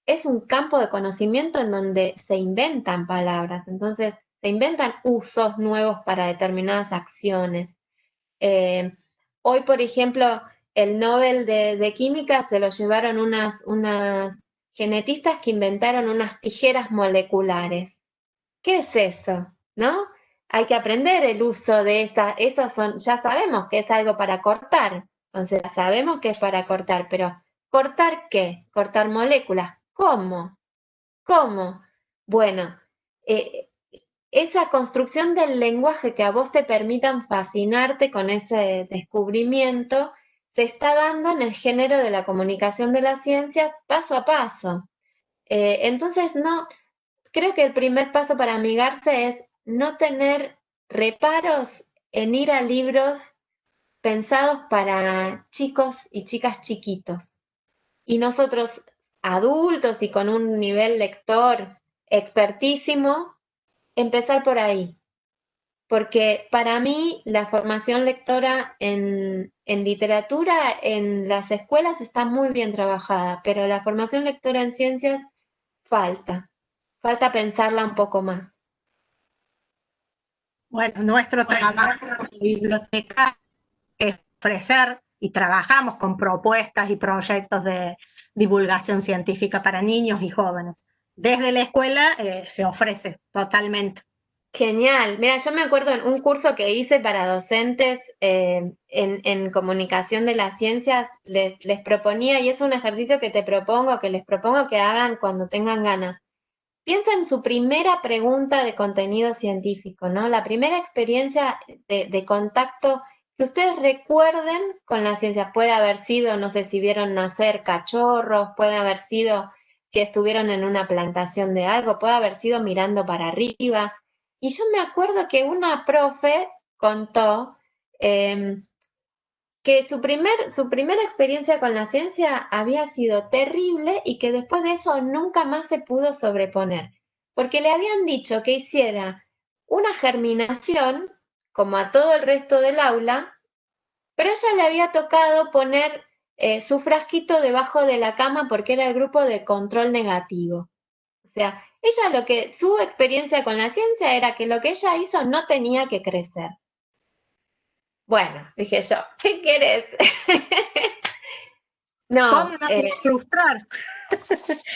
S3: es un campo de conocimiento en donde se inventan palabras, entonces se inventan usos nuevos para determinadas acciones. Hoy, por ejemplo, el Nobel de Química se lo llevaron unas genetistas que inventaron unas tijeras moleculares. ¿Qué es eso? ¿No? Hay que aprender el uso de esos son, ya sabemos que es algo para cortar, entonces ya sabemos que es para cortar, pero ¿cortar qué? Cortar moléculas. ¿Cómo? ¿Cómo? Bueno, eh, esa construcción del lenguaje que a vos te permitan fascinarte con ese descubrimiento se está dando en el género de la comunicación de la ciencia paso a paso. Entonces, no, creo que el primer paso para amigarse es no tener reparos en ir a libros pensados para chicos y chicas chiquitos. Y nosotros, adultos y con un nivel lector expertísimo, empezar por ahí. Porque para mí la formación lectora en literatura en las escuelas está muy bien trabajada, pero la formación lectora en ciencias falta. Falta pensarla un poco más.
S2: Bueno, nuestro trabajo como biblioteca es ofrecer y trabajamos con propuestas y proyectos de divulgación científica para niños y jóvenes. Desde la escuela se ofrece totalmente.
S3: Genial. Mira, yo me acuerdo en un curso que hice para docentes en comunicación de las ciencias, les proponía, y es un ejercicio que te propongo, que les propongo que hagan cuando tengan ganas. Piensa en su primera pregunta de contenido científico, ¿no? La primera experiencia de contacto que ustedes recuerden con la ciencia. Puede haber sido, no sé si vieron nacer cachorros, puede haber sido si estuvieron en una plantación de algo, puede haber sido mirando para arriba. Y yo me acuerdo que una profe contó que su primera experiencia con la ciencia había sido terrible y que después de eso nunca más se pudo sobreponer, porque le habían dicho que hiciera una germinación, como a todo el resto del aula, pero a ella le había tocado poner su frasquito debajo de la cama porque era el grupo de control negativo. O sea, su experiencia con la ciencia era que lo que ella hizo no tenía que crecer. Bueno, dije yo, ¿qué querés?
S2: ¿Cómo
S3: No,
S2: no te va a frustrar?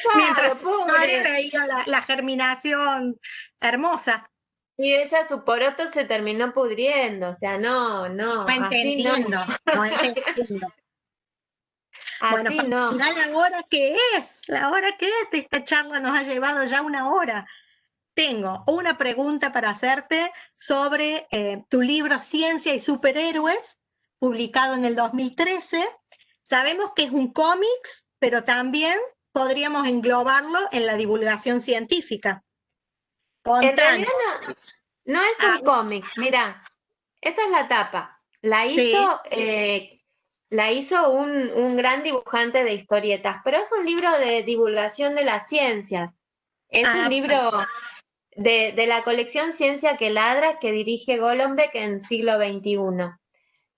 S3: claro,
S2: Mientras su padre
S3: pobre.
S2: veía la germinación hermosa.
S3: Y ella, su poroto se terminó pudriendo, o sea, no, no,
S2: No
S3: así no,
S2: entendiendo, no entendiendo. Bueno,
S3: así
S2: para
S3: no.
S2: mirar la hora que es, la hora que es de esta charla nos ha llevado ya una hora. Tengo una pregunta para hacerte sobre tu libro Ciencia y Superhéroes, publicado en el 2013. Sabemos que es un cómics, pero también podríamos englobarlo en la divulgación científica.
S3: En realidad
S2: Contanos.
S3: no, no es
S2: Ah,
S3: un cómic, mira, esta es la tapa.
S2: sí.
S3: La hizo un gran dibujante de historietas, pero es un libro de divulgación de las ciencias. Es un
S2: Ah,
S3: libro de la colección Ciencia que Ladra que dirige Golombek en siglo XXI.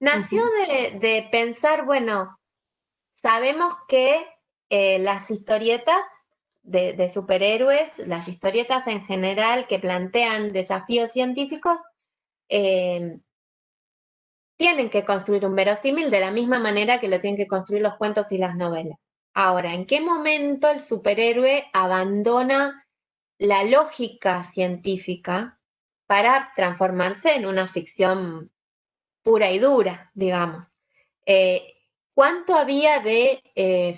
S3: Nació
S2: ujú.
S3: de pensar, bueno, sabemos que las historietas de superhéroes, las historietas en general que plantean desafíos científicos, eh, tienen que construir un verosímil de la misma manera que lo tienen que construir los cuentos y las novelas. Ahora, ¿en qué momento el superhéroe abandona la lógica científica para transformarse en una ficción pura y dura, digamos? Eh, ¿Cuánto había de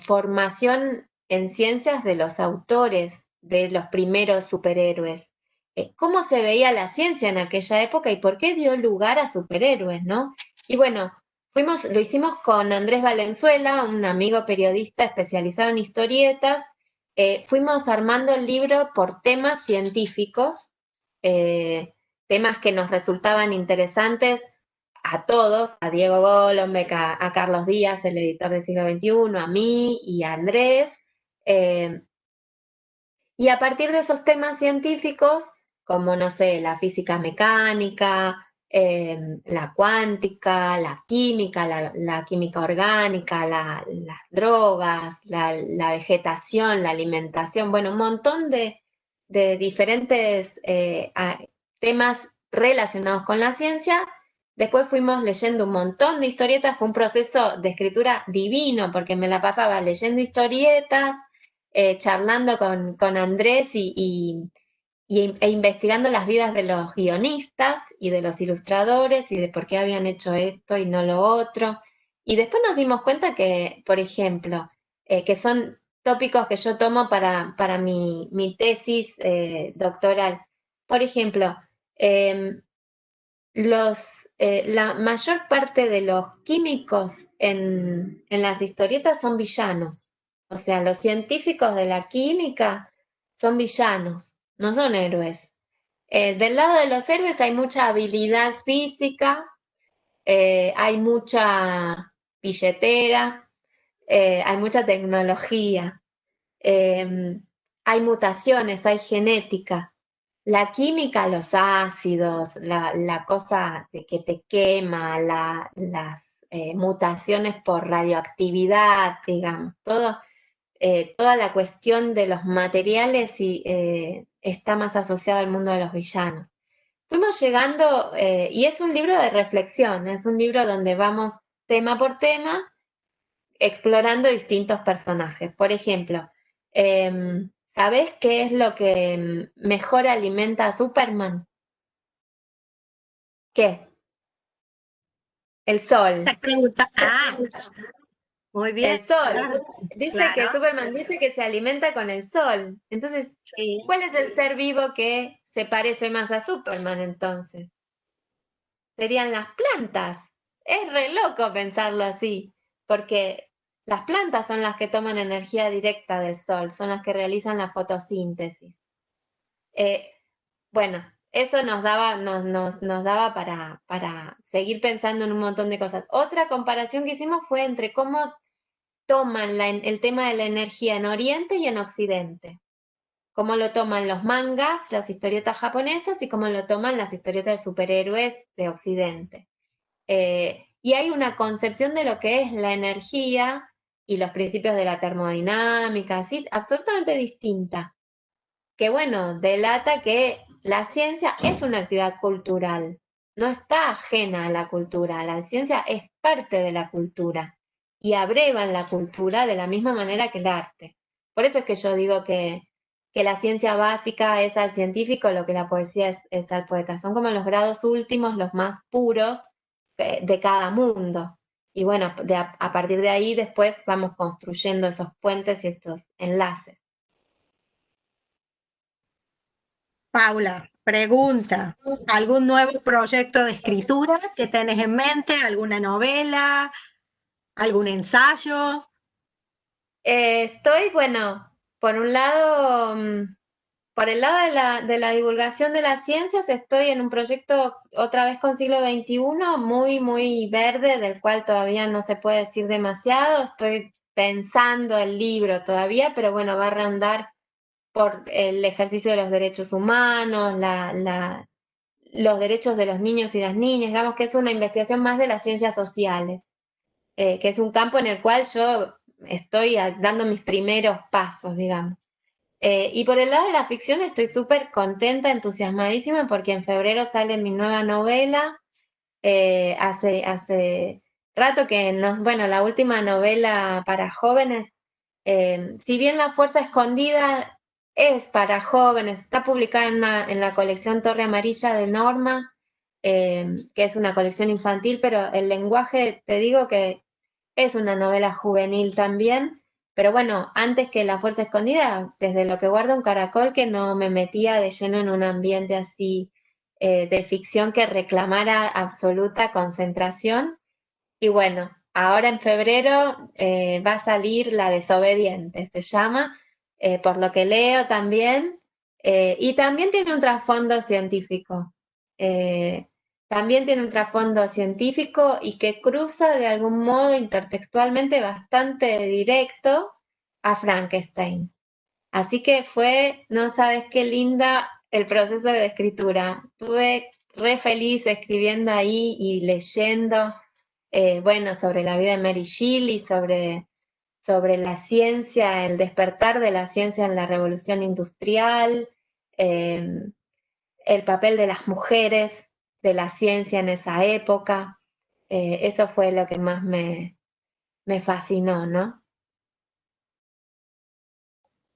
S3: formación en ciencias de los autores de los primeros superhéroes? ¿Cómo se veía la ciencia en aquella época y por qué dio lugar a superhéroes, ¿no? Y bueno, lo hicimos con Andrés Valenzuela, un amigo periodista especializado en historietas. Fuimos armando el libro por temas científicos, eh, temas que nos resultaban interesantes a todos, a Diego Golombek, a Carlos Díaz, el editor del siglo XXI, a mí y a Andrés. eh, y a partir de esos temas científicos, como, no sé, la física mecánica, la cuántica, la química orgánica, las drogas, la vegetación, la alimentación, bueno, un montón de diferentes temas relacionados con la ciencia, Después fuimos leyendo un montón de historietas, fue un proceso de escritura divino, porque me la pasaba leyendo historietas, charlando con Andrés e investigando las vidas de los guionistas y de los ilustradores y de por qué habían hecho esto y no lo otro. Y después nos dimos cuenta que, por ejemplo, que son tópicos que yo tomo para mi tesis doctoral. Por ejemplo, em, la mayor parte de los químicos en las historietas son villanos. O sea, los científicos de la química son villanos, no son héroes. Del lado de los héroes hay mucha habilidad física, hay mucha billetera, hay mucha tecnología, eh, hay mutaciones, hay genética. La química, los ácidos, la cosa de que te quema, las mutaciones por radioactividad, digamos, toda la cuestión de los materiales está más asociada al mundo de los villanos. Fuimos llegando, y es un libro de reflexión, es un libro donde vamos tema por tema explorando distintos personajes. Por ejemplo, ¿sabés qué es lo que mejor alimenta a Superman? ¿Qué? El
S2: La
S3: sol.
S2: pregunta, muy
S3: El
S2: bien,
S3: sol. Dice que
S2: claro,
S3: Superman dice que se alimenta con el sol. Entonces,
S2: sí.
S3: ¿cuál es el ser vivo que se parece más a Superman entonces? Serían las plantas. Es re loco pensarlo así, porque las plantas son las que toman energía directa del sol, son las que realizan la fotosíntesis. Eh, bueno, eso nos daba para seguir pensando en un montón de cosas. Otra comparación que hicimos fue entre cómo toman el tema de la energía en Oriente y en Occidente. Cómo lo toman los mangas, las historietas japonesas, y cómo lo toman las historietas de superhéroes de Occidente. Y hay una concepción de lo que es la energía y los principios de la termodinámica, así, absolutamente distinta, que bueno, delata que la ciencia es una actividad cultural, no está ajena a la cultura, la ciencia es parte de la cultura y abreva en la cultura de la misma manera que el arte. Por eso es que yo digo que la ciencia básica es al científico lo que la poesía es al poeta. Son como los grados últimos, los más puros de cada mundo. Y bueno, a partir de ahí después vamos construyendo esos puentes y estos enlaces.
S2: Paula, pregunta, ¿algún nuevo proyecto de escritura que tenés en mente? ¿Alguna novela? ¿Algún ensayo?
S3: Estoy, bueno, por un lado, por el lado de la divulgación de las ciencias, estoy en un proyecto otra vez con siglo XXI, muy, muy verde, del cual todavía no se puede decir demasiado. Estoy pensando el libro todavía, pero bueno, va a rondar por el ejercicio de los derechos humanos, los derechos de los niños y las niñas, digamos que es una investigación más de las ciencias sociales, que es un campo en el cual yo estoy dando mis primeros pasos, digamos. Y por el lado de la ficción estoy súper contenta, entusiasmadísima, porque en febrero sale mi nueva novela. Hace rato que nos, bueno, la última novela para jóvenes, si bien La Fuerza Escondida es para jóvenes, está publicada en la colección Torre Amarilla de Norma, que es una colección infantil, pero el lenguaje, te digo que es una novela juvenil también. Pero bueno, antes que La Fuerza Escondida, desde Lo que guarda un caracol, que no me metía de lleno en un ambiente así de ficción que reclamara absoluta concentración. Y bueno, ahora en febrero va a salir La Desobediente, se llama, por lo que leo también, y también tiene un trasfondo científico. Eh, También tiene un trasfondo científico y que cruza de algún modo intertextualmente bastante directo a Frankenstein. Así que fue, no sabes qué linda el proceso de escritura. Estuve re feliz escribiendo ahí y leyendo, bueno, sobre la vida de Mary Shelley, sobre la ciencia, el despertar de la ciencia en la revolución industrial, eh, el papel de las mujeres de la ciencia en esa época. Eso fue lo que más me fascinó, ¿no?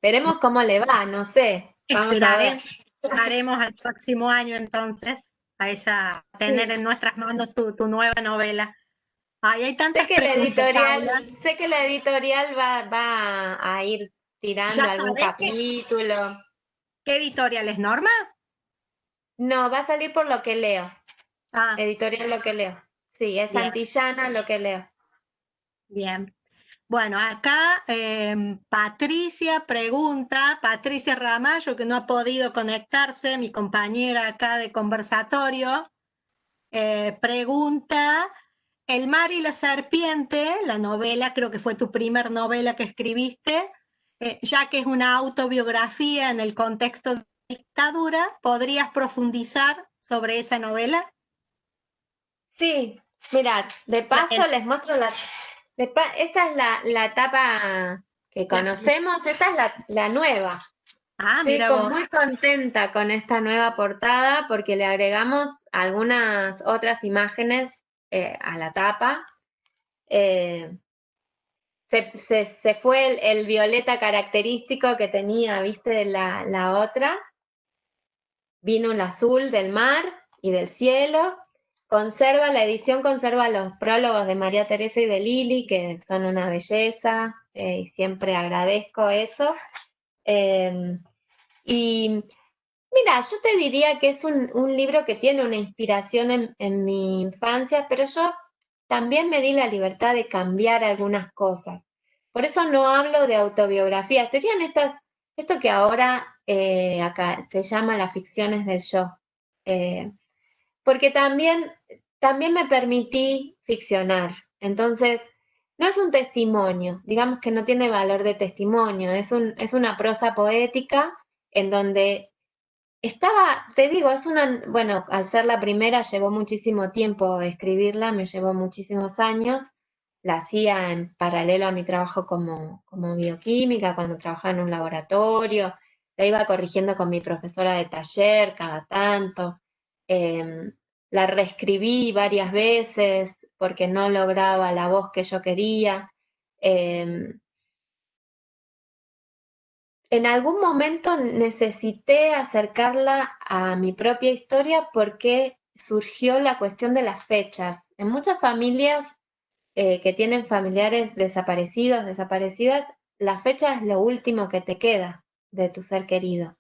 S3: Veremos cómo le va, no sé. Vamos a ver.
S2: Esperaremos al próximo año entonces a tener
S3: Sí.
S2: en nuestras manos tu nueva novela. Ay, hay
S3: Sé
S2: tantas
S3: que la
S2: preguntas,
S3: editorial,
S2: Paula.
S3: sé que la editorial va a ir tirando
S2: ¿Ya
S3: algún
S2: sabés
S3: capítulo.
S2: qué editorial es Norma?
S3: No, va a salir por Lo que leo.
S2: Ah,
S3: Editorial Lo que leo. Sí, es
S2: bien,
S3: Santillana Lo que leo.
S2: bien. Bueno, acá Patricia pregunta, Patricia Ramallo, que no ha podido conectarse, mi compañera acá de conversatorio, pregunta, El mar y la serpiente, la novela, creo que fue tu primer novela que escribiste, ya que es una autobiografía en el contexto de dictadura, ¿podrías profundizar sobre esa novela?
S3: Sí, mirad, de
S2: La-
S3: paso
S2: el-
S3: les muestro esta es la etapa que
S2: la-
S3: conocemos, esta es la nueva. Estoy
S2: mira vos.
S3: muy contenta con esta nueva portada porque le agregamos algunas otras imágenes a la tapa. Eh, se fue el violeta característico que tenía, viste, la otra. Vino el azul del mar y del cielo. La edición conserva los prólogos de María Teresa y de Lili, que son una belleza, y siempre agradezco eso. Eh, y mira, yo te diría que es un libro que tiene una inspiración en mi infancia, pero yo también me di la libertad de cambiar algunas cosas. Por eso no hablo de autobiografía, serían esto que ahora acá se llama las ficciones del yo. Eh, Porque también me permití ficcionar. Entonces, no es un testimonio, digamos que no tiene valor de testimonio, es una prosa poética en donde te digo, bueno, al ser la primera llevó muchísimo tiempo escribirla, me llevó muchísimos años, la hacía en paralelo a mi trabajo como bioquímica, cuando trabajaba en un laboratorio, la iba corrigiendo con mi profesora de taller cada tanto, em, la reescribí varias veces porque no lograba la voz que yo quería. em, en algún momento necesité acercarla a mi propia historia porque surgió la cuestión de las fechas. En muchas familias que tienen familiares desaparecidos, desaparecidas, la fecha es lo último que te queda de tu ser querido.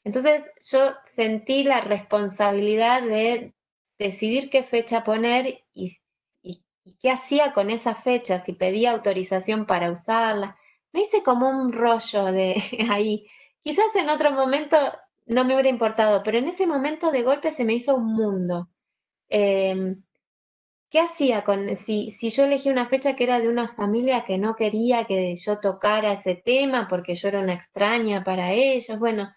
S3: Entonces yo sentí la responsabilidad de decidir qué fecha poner y qué hacía con esa fecha, si pedía autorización para usarla. Me hice como un rollo de ahí. Quizás en otro momento no me hubiera importado, pero en ese momento de golpe se me hizo un mundo. ¿Qué hacía si yo elegí una fecha que era de una familia que no quería que yo tocara ese tema porque yo era una extraña para ellos? Bueno,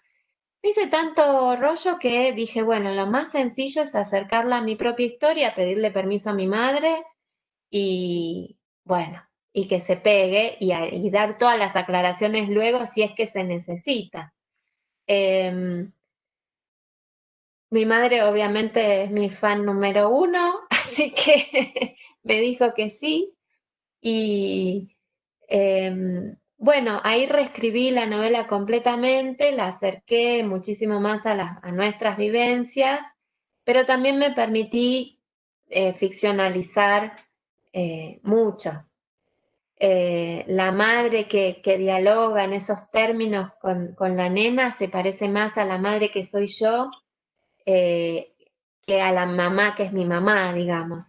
S3: me hice tanto rollo que dije, bueno, lo más sencillo es acercarla a mi propia historia, pedirle permiso a mi madre y, bueno, y que se pegue y dar todas las aclaraciones luego si es que se necesita. Em, Mi madre obviamente es mi fan número uno, así que me dijo que sí. Y bueno, ahí reescribí la novela completamente, la acerqué muchísimo más a nuestras vivencias, pero también me permití ficcionalizar mucho. La madre que dialoga en esos términos con la nena se parece más a la madre que soy yo eh, que a la mamá que es mi mamá, digamos.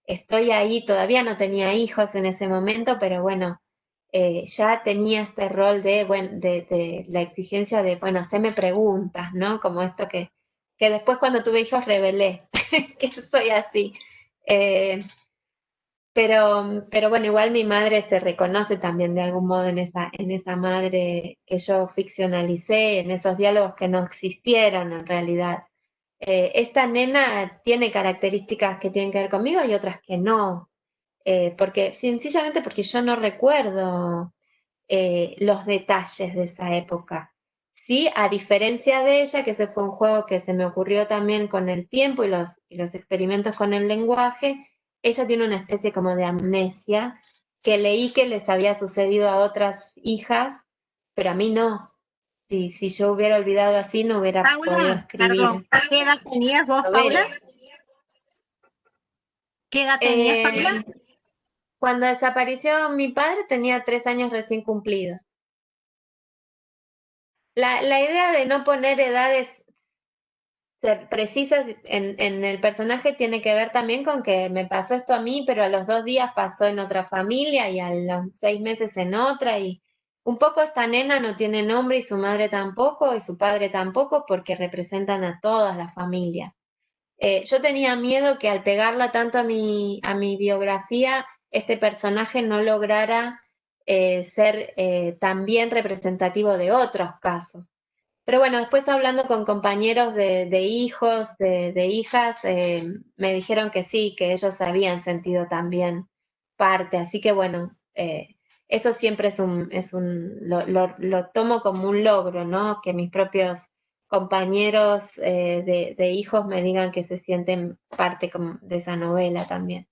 S3: Estoy ahí, todavía no tenía hijos en ese momento, pero bueno, ya tenía este rol bueno, de la exigencia de, bueno, hacerme preguntas, ¿no? Como esto que después cuando tuve hijos revelé, que soy así. Eh, pero bueno, igual mi madre se reconoce también de algún modo en esa madre que yo ficcionalicé, en esos diálogos que no existieron en realidad. Esta nena tiene características que tienen que ver conmigo y otras que no, sencillamente porque yo no recuerdo los detalles de esa época. sí, a diferencia de ella, que ese fue un juego que se me ocurrió también con el tiempo y los experimentos con el lenguaje, ella tiene una especie como de amnesia que leí que les había sucedido a otras hijas, pero a mí no. Si yo hubiera olvidado así, no hubiera podido
S2: Paula, perdón,
S3: escribir
S2: ¿qué edad tenías vos, Paula?
S3: novelas.
S2: ¿Qué edad tenías,
S3: Eh,
S2: Paula?
S3: cuando desapareció mi padre tenía 3 años recién cumplidos. La idea de no poner edades ser precisas en el personaje tiene que ver también con que me pasó esto a mí, pero a los 2 días pasó en otra familia y a los 6 meses en otra y un poco esta nena no tiene nombre y su madre tampoco y su padre tampoco porque representan a todas las familias. Yo tenía miedo que al pegarla tanto a mi biografía, este personaje no lograra ser también representativo de otros casos. Pero bueno, después hablando con compañeros de hijos, de hijas, me dijeron que sí, que ellos habían sentido también parte. Así que bueno, eso siempre lo tomo como un logro, ¿no? Que mis propios compañeros de hijos me digan que se sienten parte de esa novela también.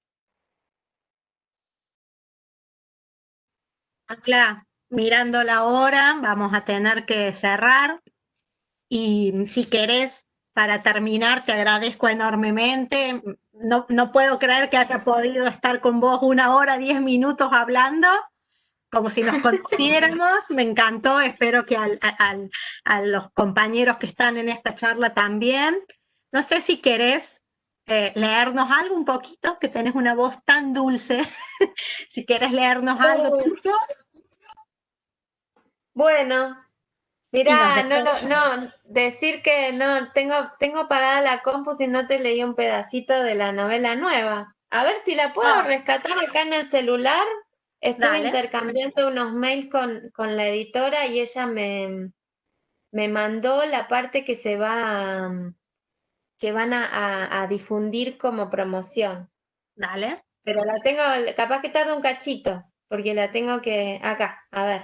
S2: Paula, mirando la hora, vamos a tener que cerrar. Y si querés, para terminar, te agradezco enormemente. No puedo creer que haya podido estar con vos 1 hora, 10 minutos hablando, como si nos conociéramos. Me encantó, espero que a los compañeros que están en esta charla también. No sé si querés leernos algo un poquito, que tenés una voz tan dulce. Si querés leernos algo tuyo
S3: Bueno,
S2: y nos
S3: mirá,
S2: despedimos.
S3: decir que no, tengo apagada la compu si no te leí un pedacito de la novela nueva. A ver si la puedo
S2: Ah,
S3: rescatar acá en el celular. Estuve
S2: dale,
S3: intercambiando unos mails con la editora y ella me mandó la parte que que van a difundir como promoción.
S2: dale.
S3: Pero la tengo, capaz que tarda un cachito, porque la tengo que, acá, a ver.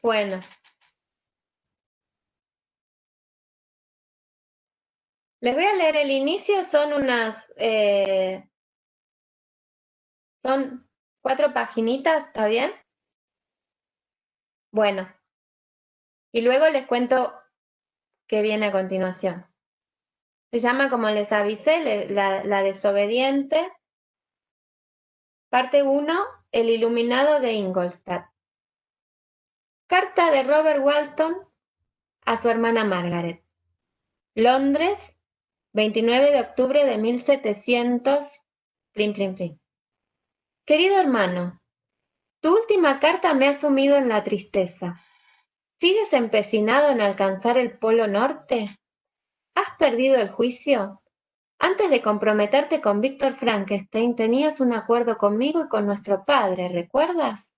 S3: Bueno, les voy a leer el inicio, son 4 paginitas, ¿está bien? Bueno, y luego les cuento qué viene a continuación. Se llama, como les avisé, la desobediente. Parte 1, El iluminado de Ingolstadt. Carta de Robert Walton a su hermana Margaret. Londres, 29 de octubre de 1700. Plin, plin, plin. Querido hermano, tu última carta me ha sumido en la tristeza. ¿Sigues empecinado en alcanzar el Polo Norte? ¿Has perdido el juicio? Antes de comprometerte con Víctor Frankenstein tenías un acuerdo conmigo y con nuestro padre, ¿recuerdas?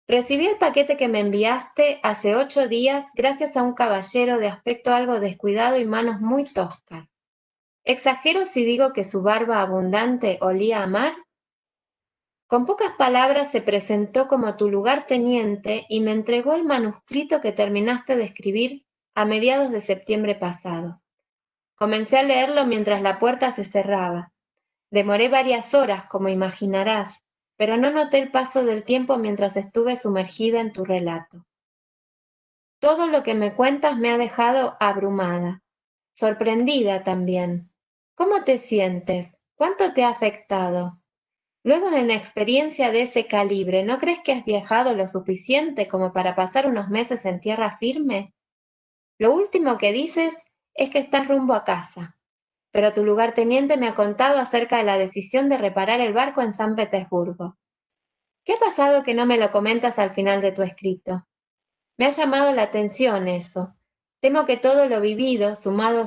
S3: Recibí el paquete que me enviaste hace 8 días gracias a un caballero de aspecto algo descuidado y manos muy toscas. ¿Exagero si digo que su barba abundante olía a mar? Con pocas palabras se presentó como tu lugarteniente y me entregó el manuscrito que terminaste de escribir a mediados de septiembre pasado. Comencé a leerlo mientras la puerta se cerraba. Demoré varias horas, como imaginarás, pero no noté el paso del tiempo mientras estuve sumergida en tu relato. Todo lo que me cuentas me ha dejado abrumada, sorprendida también. ¿Cómo te sientes? ¿Cuánto te ha afectado? Luego de una experiencia de ese calibre, ¿no crees que has viajado lo suficiente como para pasar unos meses en tierra firme? Lo último que dices es que estás rumbo a casa, pero tu lugarteniente me ha contado acerca de la decisión de reparar el barco en San Petersburgo. ¿Qué ha pasado que no me lo comentas al final de tu escrito? Me ha llamado la atención eso. Temo que todo lo vivido, sumado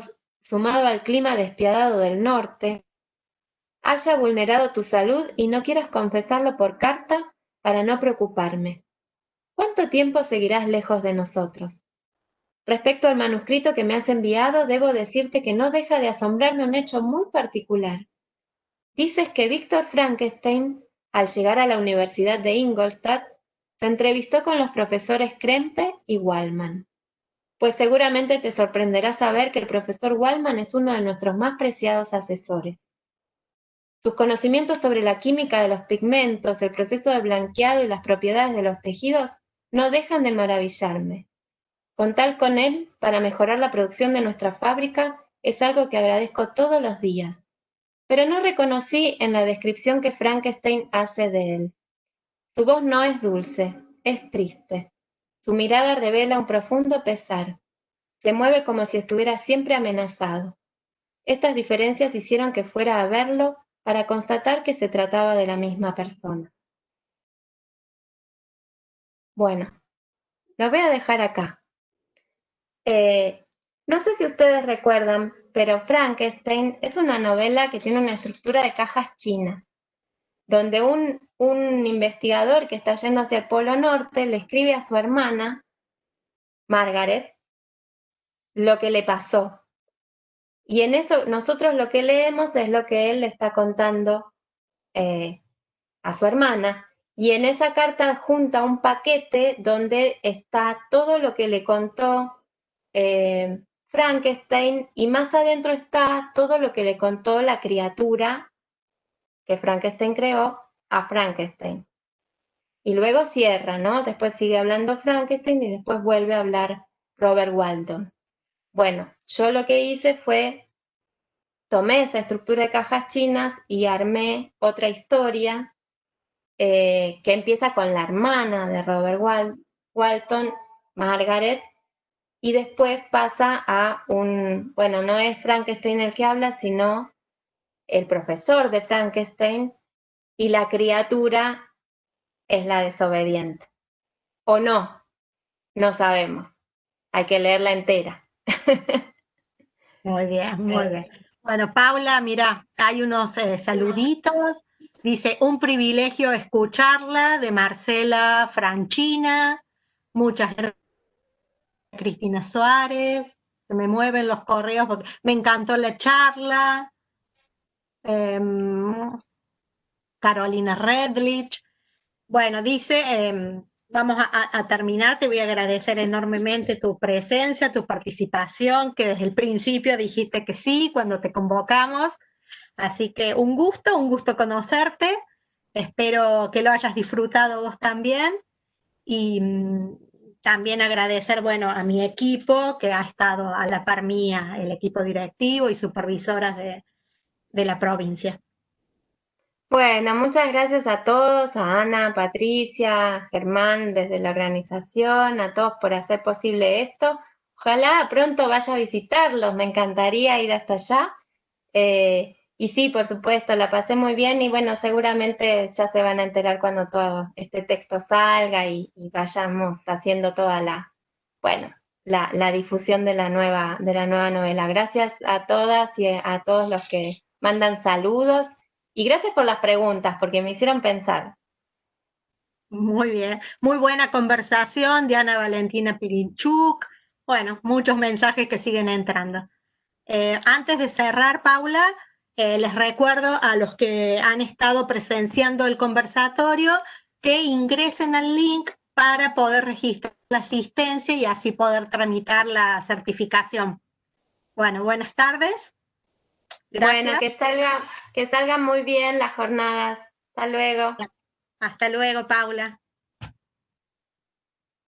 S3: al clima despiadado del norte, haya vulnerado tu salud y no quieras confesarlo por carta para no preocuparme. ¿Cuánto tiempo seguirás lejos de nosotros? Respecto al manuscrito que me has enviado, debo decirte que no deja de asombrarme un hecho muy particular. dices que Víctor Frankenstein, al llegar a la Universidad de Ingolstadt, se entrevistó con los profesores Krempe y Waldman. Pues seguramente te sorprenderá saber que el profesor Waldman es uno de nuestros más preciados asesores. Sus conocimientos sobre la química de los pigmentos, el proceso de blanqueado y las propiedades de los tejidos no dejan de maravillarme. Contar con él para mejorar la producción de nuestra fábrica es algo que agradezco todos los días. Pero no reconocí en la descripción que Frankenstein hace de él. Su voz no es dulce, es triste. Su mirada revela un profundo pesar. Se mueve como si estuviera siempre amenazado. Estas diferencias hicieron que fuera a verlo para constatar que se trataba de la misma persona. Bueno, lo voy a dejar acá. No sé si ustedes recuerdan, pero Frankenstein es una novela que tiene una estructura de cajas chinas, donde un investigador que está yendo hacia el Polo Norte le escribe a su hermana, Margaret, lo que le pasó. Y en eso nosotros lo que leemos es lo que él le está contando a su hermana. Y en esa carta adjunta un paquete donde está todo lo que le contó Frankenstein, y más adentro está todo lo que le contó la criatura que Frankenstein creó a Frankenstein. Y luego cierra, ¿no? Después sigue hablando Frankenstein y después vuelve a hablar Robert Walton. Bueno, yo lo que hice fue, tomé esa estructura de cajas chinas y armé otra historia que empieza con la hermana de Robert Walton, Margaret, y después pasa a bueno, no es Frankenstein el que habla, sino el profesor de Frankenstein, y la criatura es la desobediente. ¿O no? No sabemos. Hay que leerla entera.
S2: Muy bien, muy bien. Bueno, Paula, mira, hay unos saluditos. Dice, un privilegio escucharla, de Marcela Franchina. Muchas gracias, Cristina Suárez. Se me mueven los correos porque me encantó la charla. Carolina Redlich. Bueno, dice, vamos a terminar, te voy a agradecer enormemente tu presencia, tu participación, que desde el principio dijiste que sí cuando te convocamos, así que un gusto conocerte, espero que lo hayas disfrutado vos también, y también agradecer, bueno, a mi equipo que ha estado a la par mía, el equipo directivo y supervisoras de la provincia.
S3: Bueno, muchas gracias a todos, a Ana, Patricia, a Germán desde la organización, a todos por hacer posible esto. Ojalá pronto vaya a visitarlos, me encantaría ir hasta allá. Y sí, por supuesto, la pasé muy bien y bueno, seguramente ya se van a enterar cuando todo este texto salga y vayamos haciendo toda bueno, la difusión de la nueva novela. Gracias a todas y a todos los que mandan saludos. Y gracias por las preguntas, porque me hicieron pensar.
S2: Muy bien, muy buena conversación, Diana Valentina Pirinchuk. Bueno, muchos mensajes que siguen entrando. Antes de cerrar, Paula, les recuerdo a los que han estado presenciando el conversatorio que ingresen al link para poder registrar la asistencia y así poder tramitar la certificación. Bueno, buenas tardes. Gracias.
S3: Bueno, que salgan muy bien las jornadas. Hasta luego.
S2: Hasta luego, Paula.